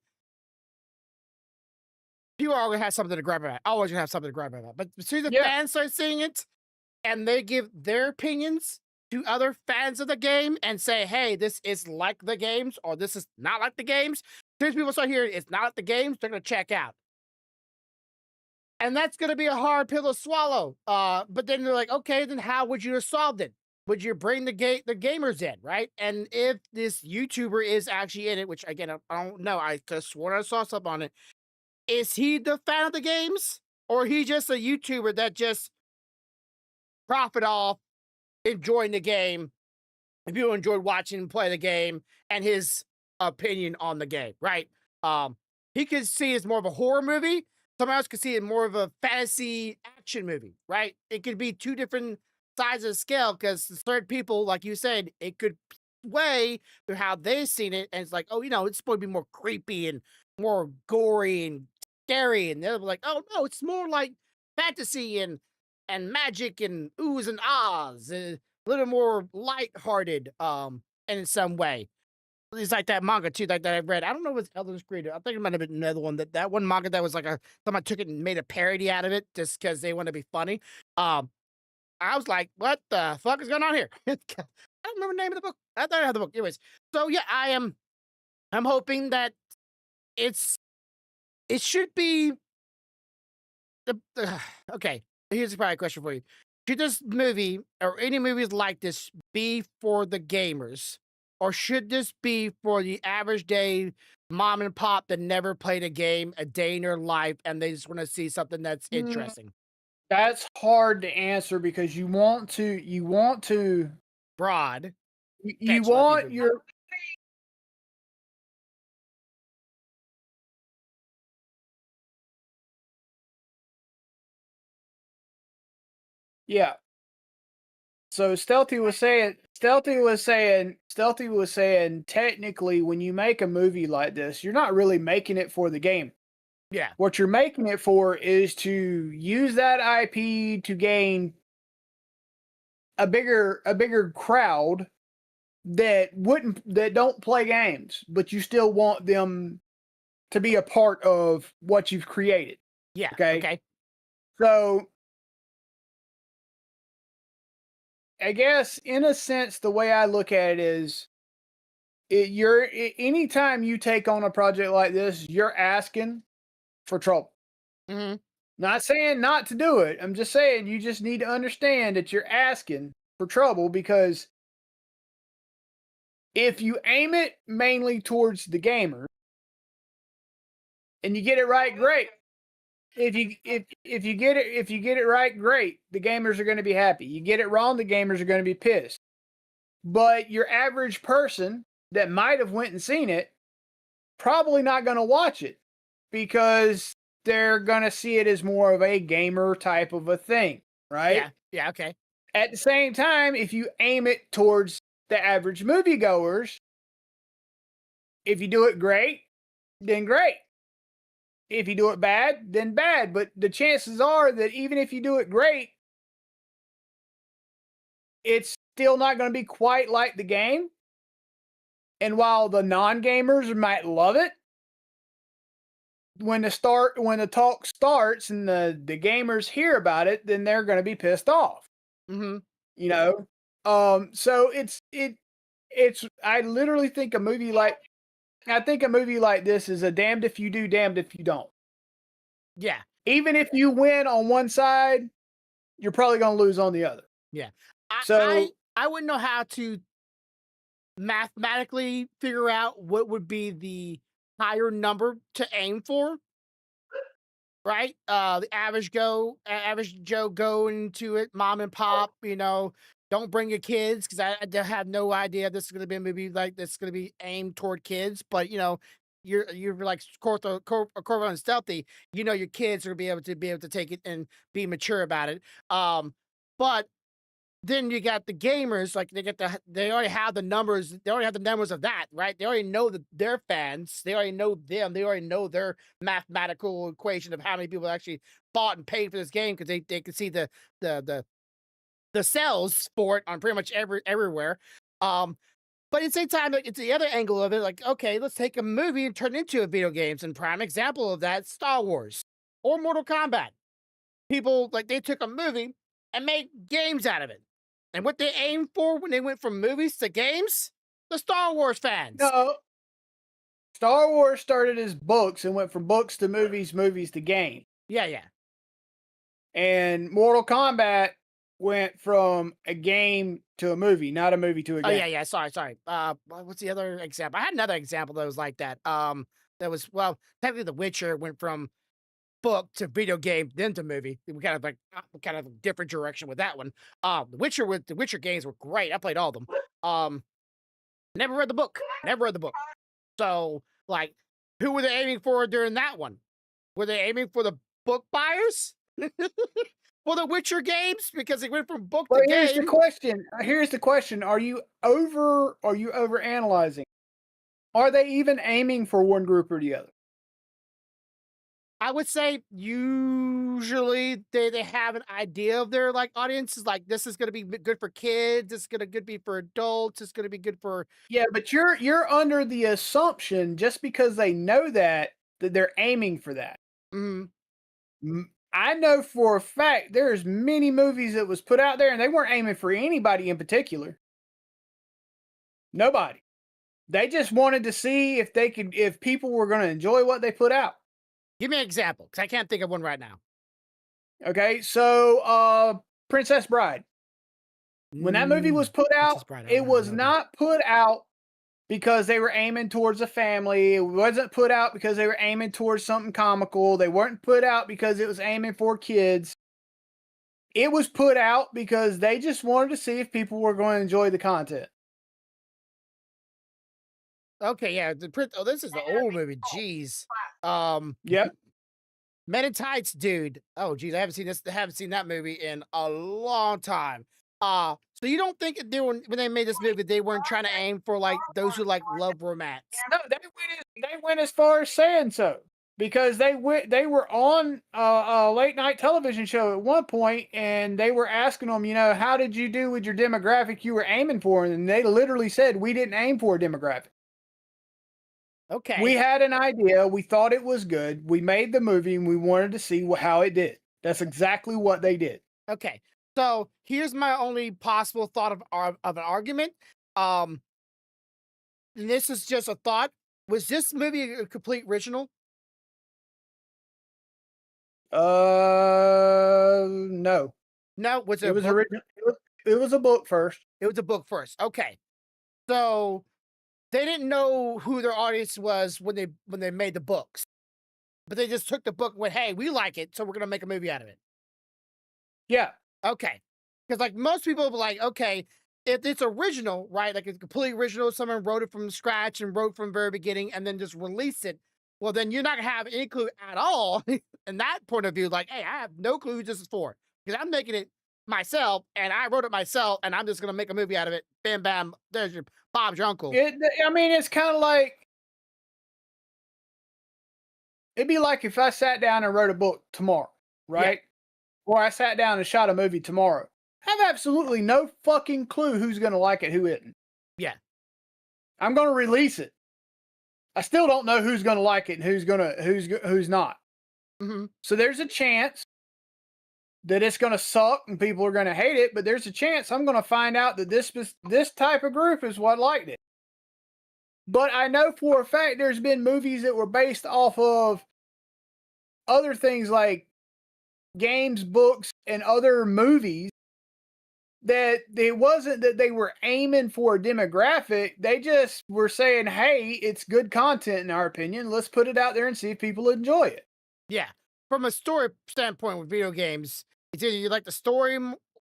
people are gonna have something to grab about. Always gonna have something to grab about. But as soon as the fans start seeing it, and they give their opinions to other fans of the game and say, hey, this is like the games or this is not like the games. Since people start hearing it's not like the games, they're going to check out. And that's going to be a hard pill to swallow. But then they're like, okay, then how would you have solved it? Would you bring the gamers in, right? And if this YouTuber is actually in it, which again, I don't know, I could have sworn I saw something on it. Is he the fan of the games? Or he just a YouTuber that just profit off enjoying the game? If you enjoyed watching him play the game and his opinion on the game, right? He could see it as more of a horror movie. Someone else could see it more of a fantasy action movie, right? It could be two different sides of the scale because certain people, like you said, it could sway to how they've seen it. And it's like, oh, it's supposed to be more creepy and more gory and scary. And they're like, oh, no, it's more like fantasy and magic and oohs and ahs. A little more lighthearted, in some way. It's like that manga too, like that I read. I don't know if it's Elden Screen. I think it might have been another one. That one manga that was like someone took it and made a parody out of it just because they want to be funny. I was like, what the fuck is going on here? I don't remember the name of the book. I thought I had the book. Anyways, so yeah, I'm hoping that it should be okay. Here's probably a question for you. Should this movie or any movies like this be for the gamers? Or should this be for the average day mom and pop that never played a game a day in their life and they just want to see something that's interesting? That's hard to answer because you want to Broad. you Catch a lot of want people. your yeah. So Stealthy was saying technically when you make a movie like this, you're not really making it for the game. Yeah. What you're making it for is to use that IP to gain a bigger crowd that don't play games, but you still want them to be a part of what you've created. Yeah. Okay. So I guess in a sense, the way I look at it is anytime you take on a project like this, you're asking for trouble. Mm-hmm. Not saying not to do it. I'm just saying you just need to understand that you're asking for trouble because if you aim it mainly towards the gamer and you get it right, great. If you get it right, great. The gamers are going to be happy. You get it wrong, the gamers are going to be pissed. But your average person that might have went and seen it probably not going to watch it because they're going to see it as more of a gamer type of a thing, right? Yeah. Yeah. Okay. At the same time, if you aim it towards the average moviegoers, if you do it great, then great. If you do it bad, then bad. But the chances are that even if you do it great, it's still not going to be quite like the game. And while the non-gamers might love it, when the talk starts and the gamers hear about it, then they're going to be pissed off. Mm-hmm. So it's I literally think a movie like this is a damned if you do, damned if you don't. Yeah. Even if you win on one side, you're probably going to lose on the other. Yeah. I wouldn't know how to mathematically figure out what would be the higher number to aim for. Right? The average Joe going to it, mom and pop, don't bring your kids because I have no idea this is going to be a movie like this is going to be aimed toward kids. But you're like Corvo and Stealthy. Your kids are be able to take it and be mature about it. But then you got the gamers, like they already have the numbers. They already have the numbers of that, right? They already know their fans. They already know them. They already know their mathematical equation of how many people actually bought and paid for this game because they can see the sales for it on pretty much everywhere. But at the same time, like, it's the other angle of it. Like, okay, let's take a movie and turn it into a video games. And prime example of that, Star Wars or Mortal Kombat. People like they took a movie and made games out of it. And what they aimed for when they went from movies to games? The Star Wars fans. No, Star Wars started as books and went from books to movies, movies to games. Yeah. And Mortal Kombat went from a game to a movie, not a movie to a Oh game. yeah. Sorry. What's the other example? I had another example that was like that. That was technically The Witcher went from book to video game, then to movie. We kind of kind of a different direction with that one. The Witcher games were great. I played all of them. Never read the book. So, like, who were they aiming for during that one? Were they aiming for the book buyers? For the Witcher games? Because it went from book to Here's the game. question. Here's the question. Are you over analyzing? Are they even aiming for one group or the other? I would say usually they have an idea of their like audiences. Like, this is going to be good for kids. This is going to be for adults. It's going to be good for. Yeah, but you're under the assumption just because they know that they're aiming for that. Mm, I know for a fact there's many movies that was put out there and they weren't aiming for anybody in particular. Nobody. They just wanted to see if people were going to enjoy what they put out. give me an example, because I can't think of one right now. Okay, so Princess Bride. When that movie was put out, it was not put out because they were aiming towards a family. It wasn't put out because they were aiming towards something comical. They weren't put out because it was aiming for kids. It was put out because they just wanted to see if people were going to enjoy the content. Okay, yeah. This is the old movie. Jeez. Yep. Men in Tights, dude. Oh, geez, I haven't seen that movie in a long time. So you don't think when they made this movie, they weren't trying to aim for like those who like love romance? No, they went as far as saying so because they were on a late night television show at one point, and they were asking them, how did you do with your demographic you were aiming for, and they literally said we didn't aim for a demographic. Okay. We had an idea. We thought it was good. We made the movie, and we wanted to see how it did. That's exactly what they did. Okay. So here's my only possible thought of an argument. And this is just a thought. Was this movie a complete original? No. No. It was original. It was a book first. It was a book first. Okay. So they didn't know who their audience was when they made the books, but they just took the book and went, "Hey, we like it, so we're gonna make a movie out of it." Yeah. Okay. Because like most people will be like, okay, if it's original, right? Like it's completely original, someone wrote it from scratch and wrote from the very beginning and then just release it. Well, then you're not gonna have any clue at all in that point of view. Like, hey, I have no clue who this is for. Because I'm making it myself and I wrote it myself and I'm just gonna make a movie out of it. Bam bam, there's your Bob's your uncle. It's kind of like it'd be like if I sat down and wrote a book tomorrow, right? Yeah. Or I sat down and shot a movie tomorrow. I have absolutely no fucking clue who's going to like it, who isn't. Yeah. I'm going to release it. I still don't know who's going to like it and who's not. Mm-hmm. So there's a chance that it's going to suck and people are going to hate it, but there's a chance I'm going to find out that this type of group is what liked it. But I know for a fact there's been movies that were based off of other things like games, books, and other movies that it wasn't that they were aiming for a demographic. They just were saying, hey, it's good content in our opinion. Let's put it out there and see if people enjoy it. Yeah. From a story standpoint with video games, it's either you like the story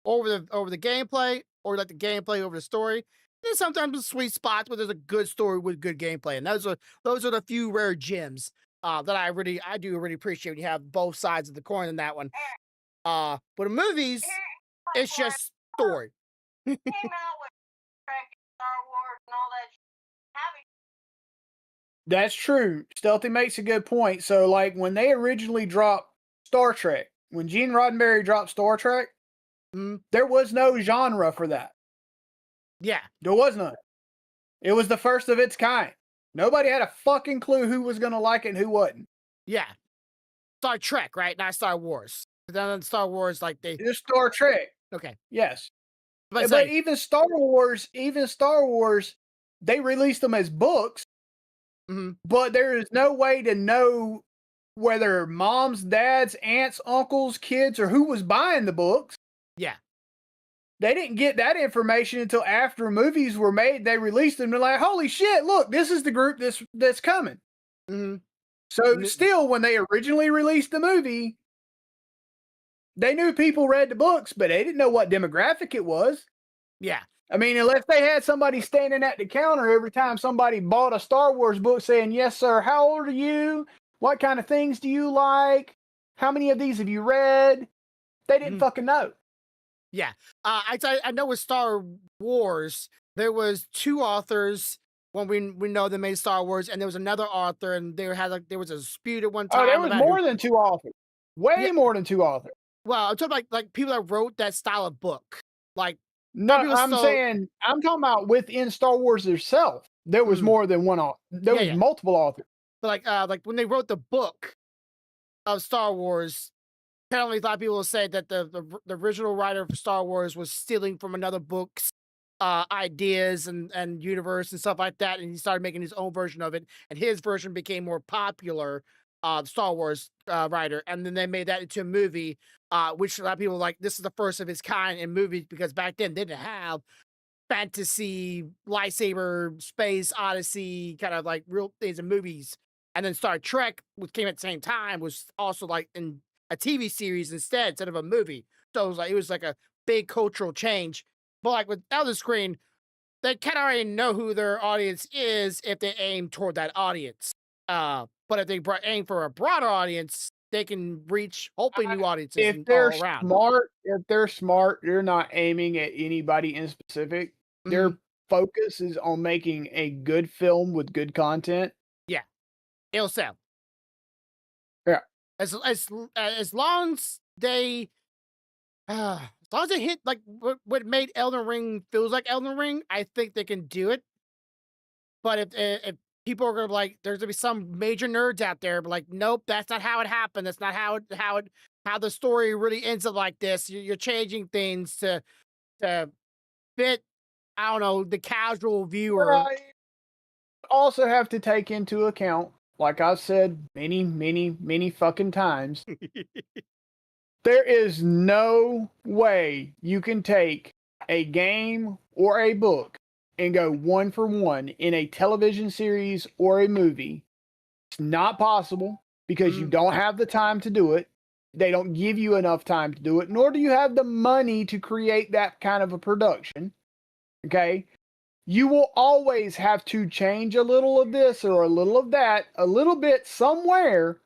over the gameplay or you like the gameplay over the story. There's sometimes a sweet spots where there's a good story with good gameplay. And those are the few rare gems that I do really appreciate when you have both sides of the coin in that one. But in movies, it's just story. Came out with Trek and Star Wars and all that. That's true. Stealthy makes a good point. So, like, when they originally dropped Star Trek, when Gene Roddenberry dropped Star Trek, there was no genre for that. Yeah. There was none. It was the first of its kind. Nobody had a fucking clue who was going to like it and who wasn't. Yeah. Star Trek, right? Not Star Wars. Then Star Wars, like It's Star Trek. Okay. Yes. But But even Star Wars, they released them as books, Mhm. but there is no way to know whether moms, dads, aunts, uncles, kids, or who was buying the books. Yeah. They didn't get that information until after movies were made. They released them. They're like, holy shit, look, this is the group that's coming. Mhm. So still, when they originally released the movie, they knew people read the books, but they didn't know what demographic it was. Yeah. I mean, unless they had somebody standing at the counter every time somebody bought a Star Wars book saying, yes, sir, how old are you? What kind of things do you like? How many of these have you read? They didn't Mhm. fucking know. Yeah. I know with Star Wars, there was 2 authors when we know they made Star Wars, and there was another author, and there was a dispute at one Oh, there time was about who. more than 2 authors. Way Yeah. more than 2 authors. Well, I'm talking like people that wrote that style of book. Like No, some people I'm talking about within Star Wars itself. There was more than one author. There was yeah. multiple authors. But like when they wrote the book of Star Wars, apparently a lot of people say that the original writer for Star Wars was stealing from another book's ideas and universe and stuff like that, and he started making his own version of it, and his version became more popular. Star Wars writer, and then they made that into a movie, which a lot of people like. This is the first of its kind in movies because back then they didn't have fantasy, lightsaber, space odyssey, kind of like real things in movies. And then Star Trek, which came at the same time, was also like in a TV series instead of a movie. So it was like a big cultural change. But like with Elder Screen, they kind of already know who their audience is if they aim toward that audience. But if they aim for a broader audience, they can reach hopefully new audiences If and they're all around. smart, they're not aiming at anybody in specific. Their Mhm. focus is on making a good film with good content. Yeah, it'll sell. Yeah. As long as they as long as they hit like what made Elden Ring feels like Elden Ring, I think they can do it. But if people are gonna be like, there's gonna be some major nerds out there, but like, nope, that's not how it happened. That's not how the story really ends up like this. You're changing things to fit. I don't know the casual viewer. I also have to take into account, like I've said many, many, many fucking times, there is no way you can take a game or a book and go one for one in a television series or a movie. It's not possible because you don't have the time to do it. They don't give you enough time to do it, nor do you have the money to create that kind of a production. Okay. You will always have to change a little of this or a little of that, a little bit somewhere,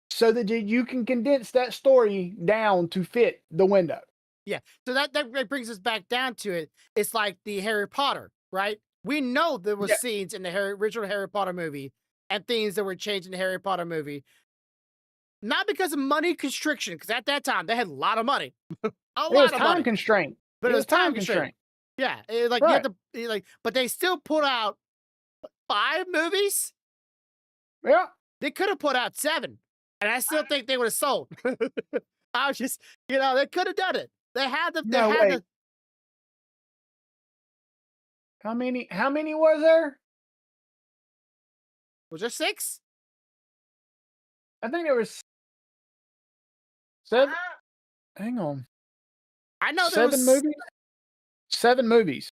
so that you can condense that story down to fit the window. Yeah. So that brings us back down to it. It's like the Harry Potter, right? We know there was Yeah. scenes in the original Harry Potter movie and things that were changed in the Harry Potter movie. Not because of money constriction, because at that time they had a lot of money. It was Of time money. constraint. But it was time constraint. Yeah. Like you Right. have to like, but they still put out 5 movies. Yeah. They could have put out 7. And I still think they would have sold. I was just, they could have done it. They had the No, wait. How many was there? Was there 6? I think there was 7. Hang on. I know there 7 was movies? 7 movies.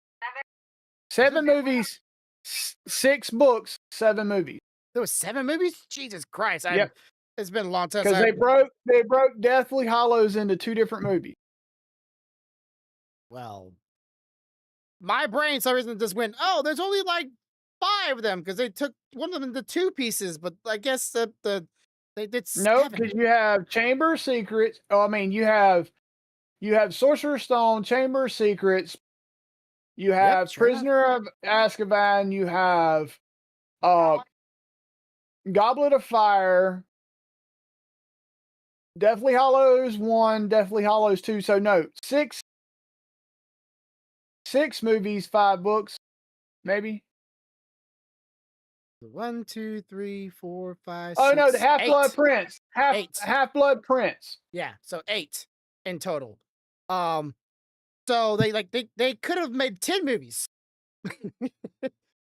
7 movies, 6 books, 7 movies. There was 7 movies? Jesus Christ. Yep. It's been a long time. Because they broke Deathly Hollows into 2 different movies. Well, my brain, for some reason, just went, oh, there's only like 5 of them because they took one of them into 2 pieces. But I guess they did 7. No, because you have Chamber of Secrets. Oh, I mean, you have Sorcerer's Stone, Chamber of Secrets. You have Prisoner of Azkaban. You have Goblet of Fire. Deathly Hollows 1, Deathly Hollows 2. So no, 6 movies, 5 books, maybe. 1, 2, 3, 4, 5, Oh 6, no, the Half-Blood 8. Prince. 8. Half-Blood Prince. Yeah, so 8 in total. So they could have made 10 movies and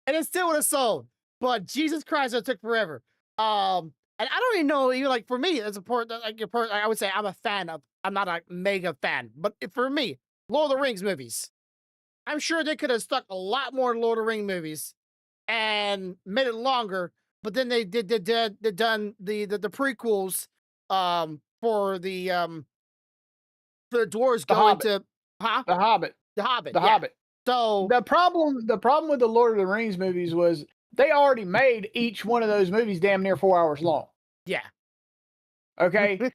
it still would have sold. But Jesus Christ, it took forever. And I don't even know, even like for me, as a I would say I'm not a mega fan, but for me, Lord of the Rings movies, I'm sure they could have stuck a lot more Lord of the Rings movies and made it longer. But then they done the prequels for the dwarves The going Hobbit. to The Hobbit. the Hobbit. The Yeah. Hobbit. So The problem with the Lord of the Rings movies was they already made each one of those movies damn near 4 hours long. yeah. Okay,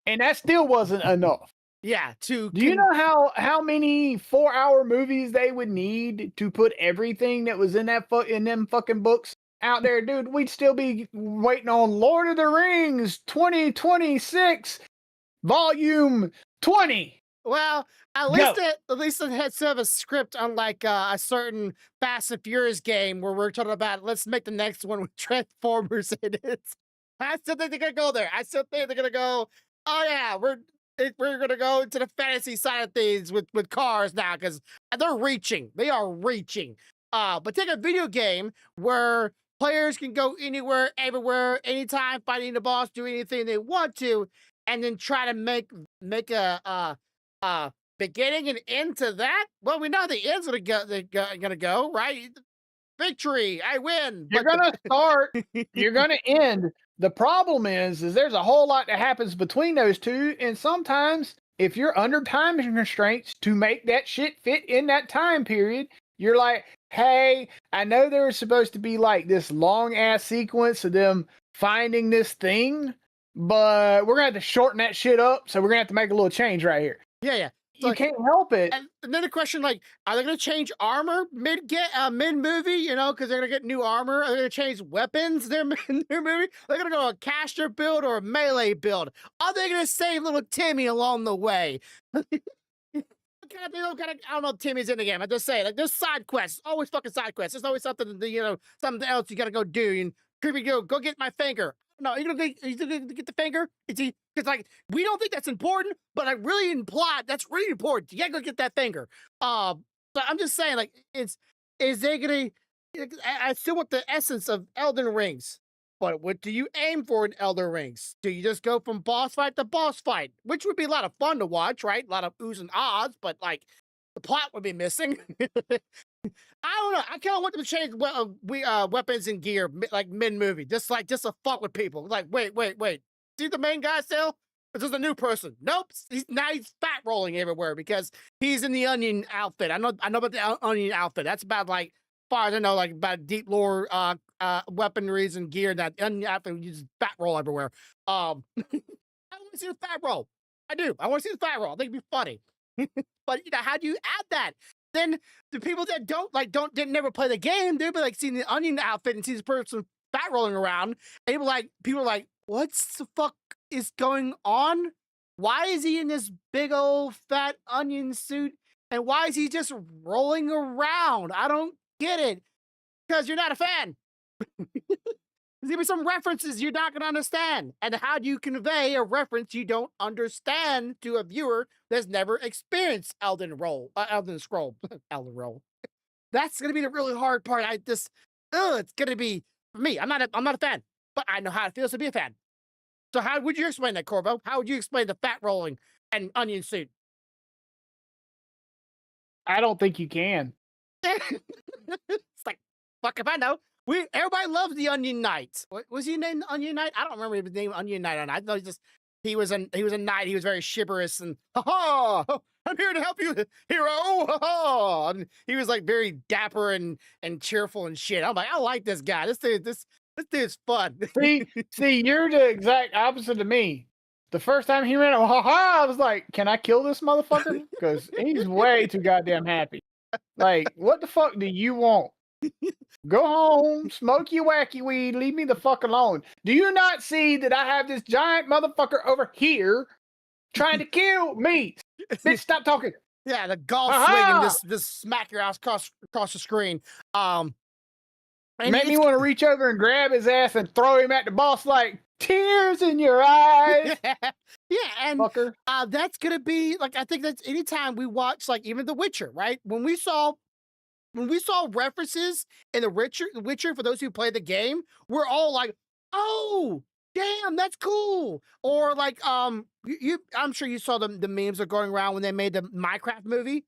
and that still wasn't enough. Yeah, Do you know how many 4-hour movies they would need to put everything that was in them fucking books out there, dude? We'd still be waiting on Lord of the Rings 2026 volume 20. Well, at least it had sort of a script, unlike a certain Fast and Furious game where we're talking about let's make the next one with Transformers in it. I still think they're gonna go there. I still think they're gonna go. Oh yeah, we're gonna go into the fantasy side of things with cars now because they're reaching. They are reaching. But take a video game where players can go anywhere, everywhere, anytime, fighting the boss, do anything they want to, and then try to make a beginning and end to that. Well, we know the end's gonna go right. Victory, I win. You're But gonna start. You're gonna end. The problem is there's a whole lot that happens between those two, and sometimes if you're under time constraints to make that shit fit in that time period, you're like, hey, I know there was supposed to be like this long ass sequence of them finding this thing, but we're gonna have to shorten that shit up, so we're gonna have to make a little change right here. yeah. You Like, can't help it. and then the question, like, are they going to change armor mid movie? You know, because they're going to get new armor. Are they going to change weapons? Their movie. They're going to go a caster build or a melee build. Are they going to save little Timmy along the way? I don't know if Timmy's in the game. I just say, like, there's side quests. Always fucking side quests. There's always something, something else you got to go do. And Creepy go get my finger. No, are you gonna get the finger? Is he? Because like we don't think that's important, but like really in plot, that's really important. You gotta go get that finger. So I'm just saying, like, is they gonna? I still want the essence of Elden Rings, but what do you aim for in Elden Rings? Do you just go from boss fight to boss fight, which would be a lot of fun to watch, right? A lot of oohs and ahs, but like the plot would be missing. I don't know. I kind of want them to change weapons and gear like mid movie, just to fuck with people. Like, wait. See the main guy still? This is a new person. Nope. He's fat rolling everywhere because he's in the onion outfit. I know about the onion outfit. That's about like far as I know, like about deep lore weaponries and gear. That onion outfit, you just fat roll everywhere. I want to see the fat roll. I do. I want to see the fat roll. I think it'd be funny. But how do you add that? Then the people that didn't never play the game, they'll be like seeing the onion outfit and see this person fat rolling around, and people are like, "What's the fuck is going on? Why is he in this big old fat onion suit? And why is he just rolling around? I don't get it." Because you're not a fan. There's gonna be some references you're not gonna understand. And how do you convey a reference you don't understand to a viewer that's never experienced Elden Scroll. Elden Roll. That's gonna be the really hard part. It's gonna be for me. I'm not a fan, but I know how it feels to be a fan. So how would you explain that, Corvo? How would you explain the fat rolling and onion suit? I don't think you can. It's like, fuck if I know. Everybody loves the Onion Knight. What was he named Onion Knight? I don't remember his name Onion Knight. I know he was a knight. He was very chivalrous and I'm here to help you, hero. And he was like very dapper and cheerful and shit. I'm like, I like this guy. This dude's fun. See, you're the exact opposite of me. The first time he ran out, I was like, can I kill this motherfucker? Because he's way too goddamn happy. Like, what the fuck do you want? Go home, smoke your wacky weed, leave me the fuck alone. Do you not see that I have this giant motherfucker over here trying to kill me? Bitch, stop talking. Yeah, the golf swing and this smack your ass across the screen. Make me want to reach over and grab his ass and throw him at the boss like, Tears in your eyes, Yeah, and fucker. that's gonna be like, I think that's anytime we watch, like, even The Witcher, right? When we saw references in The Witcher, for those who play the game, we're all like, "Oh, damn, that's cool." Or like, I'm sure you saw the memes are going around when they made the Minecraft movie,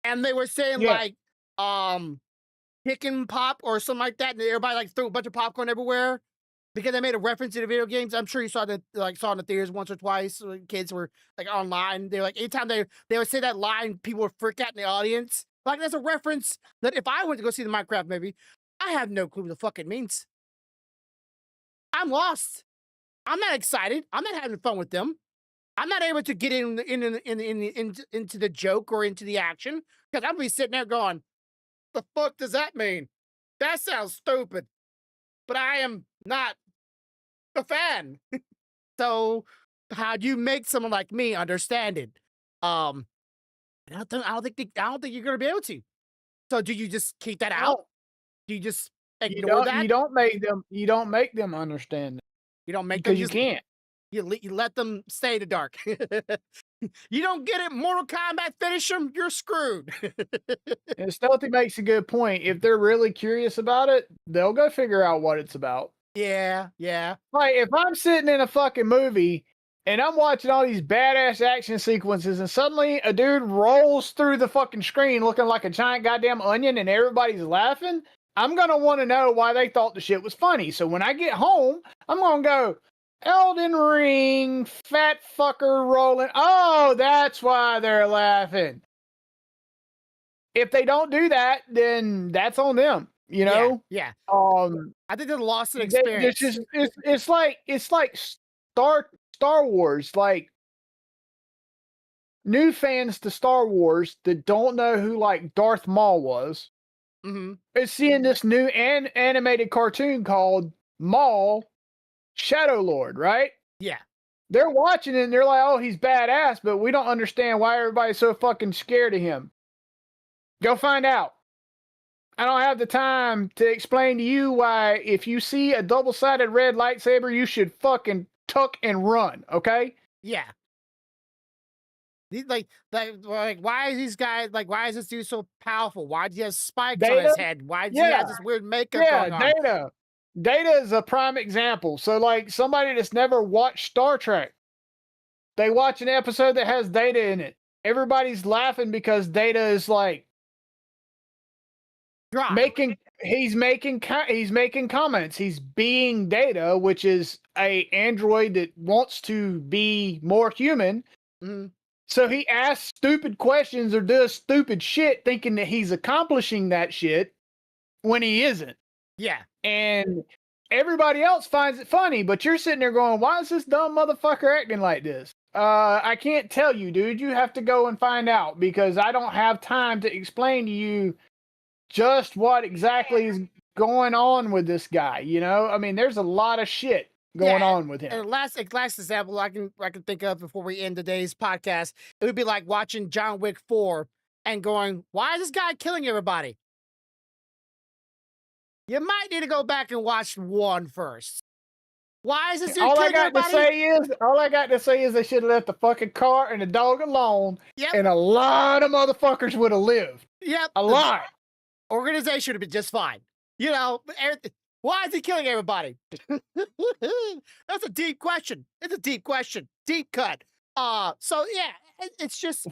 and they were saying Yeah. like, "Pick and pop" or something like that, and everybody like threw a bunch of popcorn everywhere because they made a reference to the video games. I'm sure you saw in the theaters once or twice. When kids were like online. They're like, anytime they would say that line, people would freak out in the audience. Like, that's a reference that if I went to go see the Minecraft movie, I have no clue what the fuck it means. I'm lost. I'm not excited. I'm not having fun with them. I'm not able to get into the joke or into the action because I'm gonna be sitting there going, "The fuck does that mean? That sounds stupid." But I am not a fan. So how do you make someone like me understand it? Um, I don't think you're gonna be able to. So do you just keep that out? Oh, Do you just you ignore don't. that? You don't make them understand it You don't make them because you just can't. you let them stay in the dark. You don't get it, Mortal Kombat finish them, you're screwed. And Stealthy makes a good point. If they're really curious about it, they'll go figure out what it's about. Yeah, yeah. Like if I'm sitting in a fucking movie and I'm watching all these badass action sequences and suddenly a dude rolls through the fucking screen looking like a giant goddamn onion and everybody's laughing, I'm gonna want to know why they thought the shit was funny. So when I get home, I'm gonna go, Elden Ring, fat fucker rolling. Oh, that's why they're laughing. If they don't do that, then that's on them. You know. Yeah. Um, I think they're lost in It's experience. just it's like Star Wars. Like new fans to Star Wars that don't know who like Darth Maul was. Mhm. Is seeing this new animated cartoon called Maul Shadow Lord, right? Yeah. They're watching it and they're like, oh, he's badass, but we don't understand why everybody's so fucking scared of him. Go find out. I don't have the time to explain to you why if you see a double-sided red lightsaber, you should fucking tuck and run, okay? Yeah. Like, why is these guys like? Why is this dude so powerful? Why does he have spikes on his Data? head? Why does he Yeah. have this weird makeup Yeah, going on? Data. Data is a prime example. So, like, somebody that's never watched Star Trek, they watch an episode that has Data in it. Everybody's laughing because Data is like Drop. he's making comments. He's being Data, which is a android that wants to be more human. Mhm. So he asks stupid questions or does stupid shit thinking that he's accomplishing that shit when he isn't. Yeah. And everybody else finds it funny, but you're sitting there going, why is this dumb motherfucker acting like this? I can't tell you, dude. You have to go and find out because I don't have time to explain to you just what exactly is going on with this guy. You know, I mean, there's a lot of shit going on with him. And last example I can think of before we end today's podcast, it would be like watching John Wick 4 and going, why is this guy killing everybody? You might need to go back and watch 1 first. Why is this dude All I killing got to say is they should have left the fucking car and the dog alone, Yep. and a lot of motherfuckers would have lived. Yep. A lot. Organization would have been just fine. You know, why is he killing everybody? That's a deep question. It's a deep question. Deep cut. So yeah, it's just So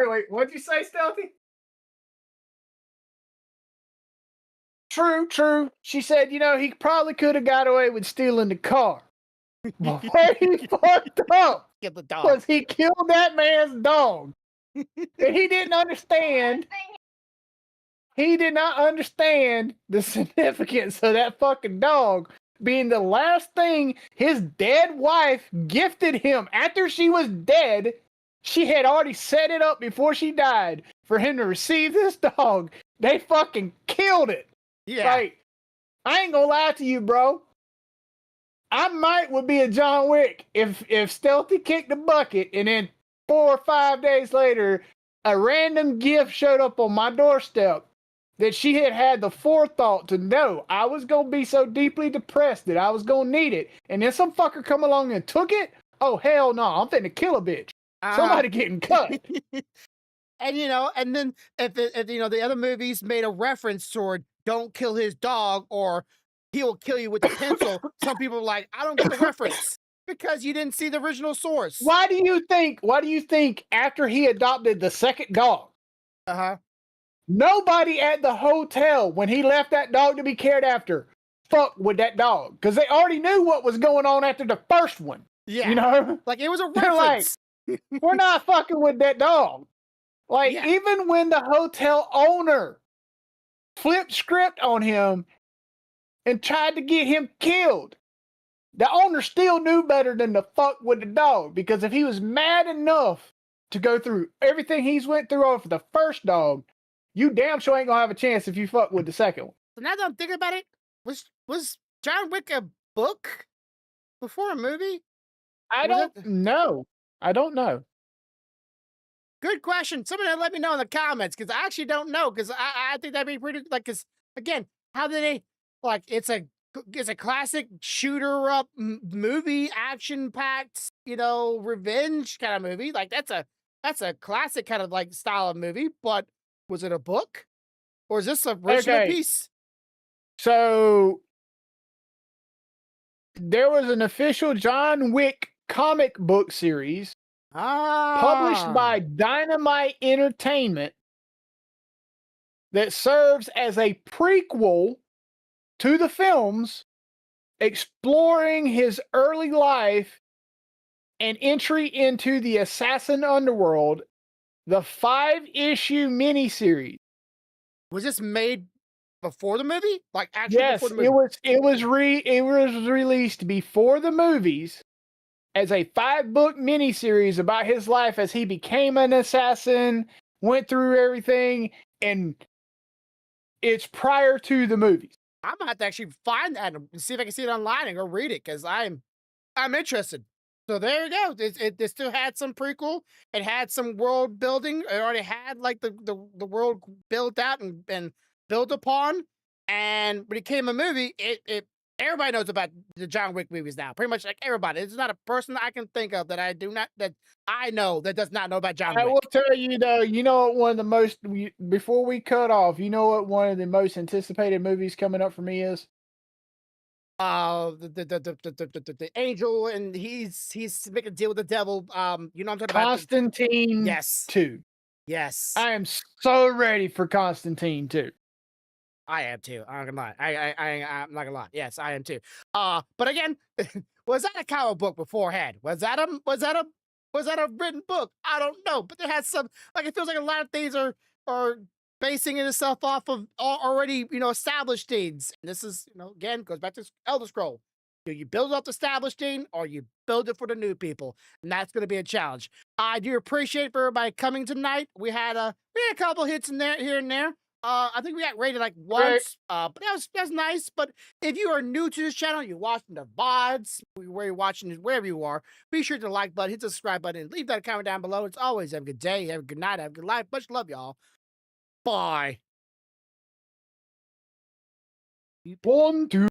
wait. What'd you say, Stealthy? True. She said, you know, he probably could have got away with stealing the car. But where he fucked up get the dog. was he killed that man's dog. And he didn't understand. He did not understand the significance of that fucking dog being the last thing his dead wife gifted him after she was dead. She had already set it up before she died for him to receive this dog. They fucking killed it. Yeah. Like, I ain't gonna lie to you, bro. I would be a John Wick if Stealthy kicked the bucket and then 4 or 5 days later a random gift showed up on my doorstep that she had the forethought to know I was gonna be so deeply depressed that I was gonna need it, and then some fucker come along and took it. Oh hell no! I'm finna kill a bitch. Somebody getting cut. And you know, and then if you know the other movies made a reference toward "Don't kill his dog" or "He will kill you with a pencil," some people are like, "I don't get the reference," because you didn't see the original source. Why do you think after he adopted the second dog, nobody at the hotel when he left that dog to be cared after fucked with that dog? Because they already knew what was going on after the first one. Yeah, you know, like it was a they're like, reference. we're not fucking with that dog. Like, Yeah. even when the hotel owner flipped script on him and tried to get him killed, the owner still knew better than to fuck with the dog, because if he was mad enough to go through everything he's went through over the first dog, you damn sure ain't gonna have a chance if you fuck with the second one. So now that I'm thinking about it, was John Wick a book before a movie? I Was don't it- know. I don't know. Good question. Somebody let me know in the comments, because I actually don't know, because I think that'd be pretty, like, because again, how did they, like, it's a classic shooter up movie, action packed, you know, revenge kind of movie. Like that's a classic kind of like style of movie. But was it a book, or is this a original Okay. piece? So there was an official John Wick comic book series published by Dynamite Entertainment that serves as a prequel to the films, exploring his early life and entry into the assassin underworld. The 5-issue miniseries. Was this made before the movie? Like actually Yes, before the movie? it was released before the movies as a 5-book miniseries about his life as he became an assassin, went through everything, and it's prior to the movies. I'm gonna have to actually find that and see if I can see it online and go read it, because I'm interested. So there you go. It still had some prequel. It had some world building. It already had like the world built out and built upon. And when it came a movie, it everybody knows about the John Wick movies now. Pretty much like everybody. There's not a person I can think of that I know that does not know about John I Wick. will tell you though, you know what one of the most, before we cut off, you know what one of the most anticipated movies coming up for me is? The angel, and he's making a deal with the devil. You know what I'm talking about? Constantine Yes. 2. Yes. I am so ready for Constantine 2. I am too. I'm not gonna lie. I'm not gonna lie. Yes, I am too. But again, was that a comic book beforehand? Was that a written book? I don't know. But there has some, like, it feels like a lot of things are basing itself off of already, you know, established things. And this is, you know, again, goes back to Elder Scroll. Do you build up the established thing, or you build it for the new people? And that's going to be a challenge. I do appreciate for everybody coming tonight. We had a couple hits in there, here and there. I think we got rated like once, but that's nice. But if you are new to this channel, you're watching the VODs, where you're watching it, wherever you are, be sure to like button, hit the subscribe button, and leave that comment down below. It's always have a good day, have a good night, have a good life. Much love, y'all. Bye. 1, 2.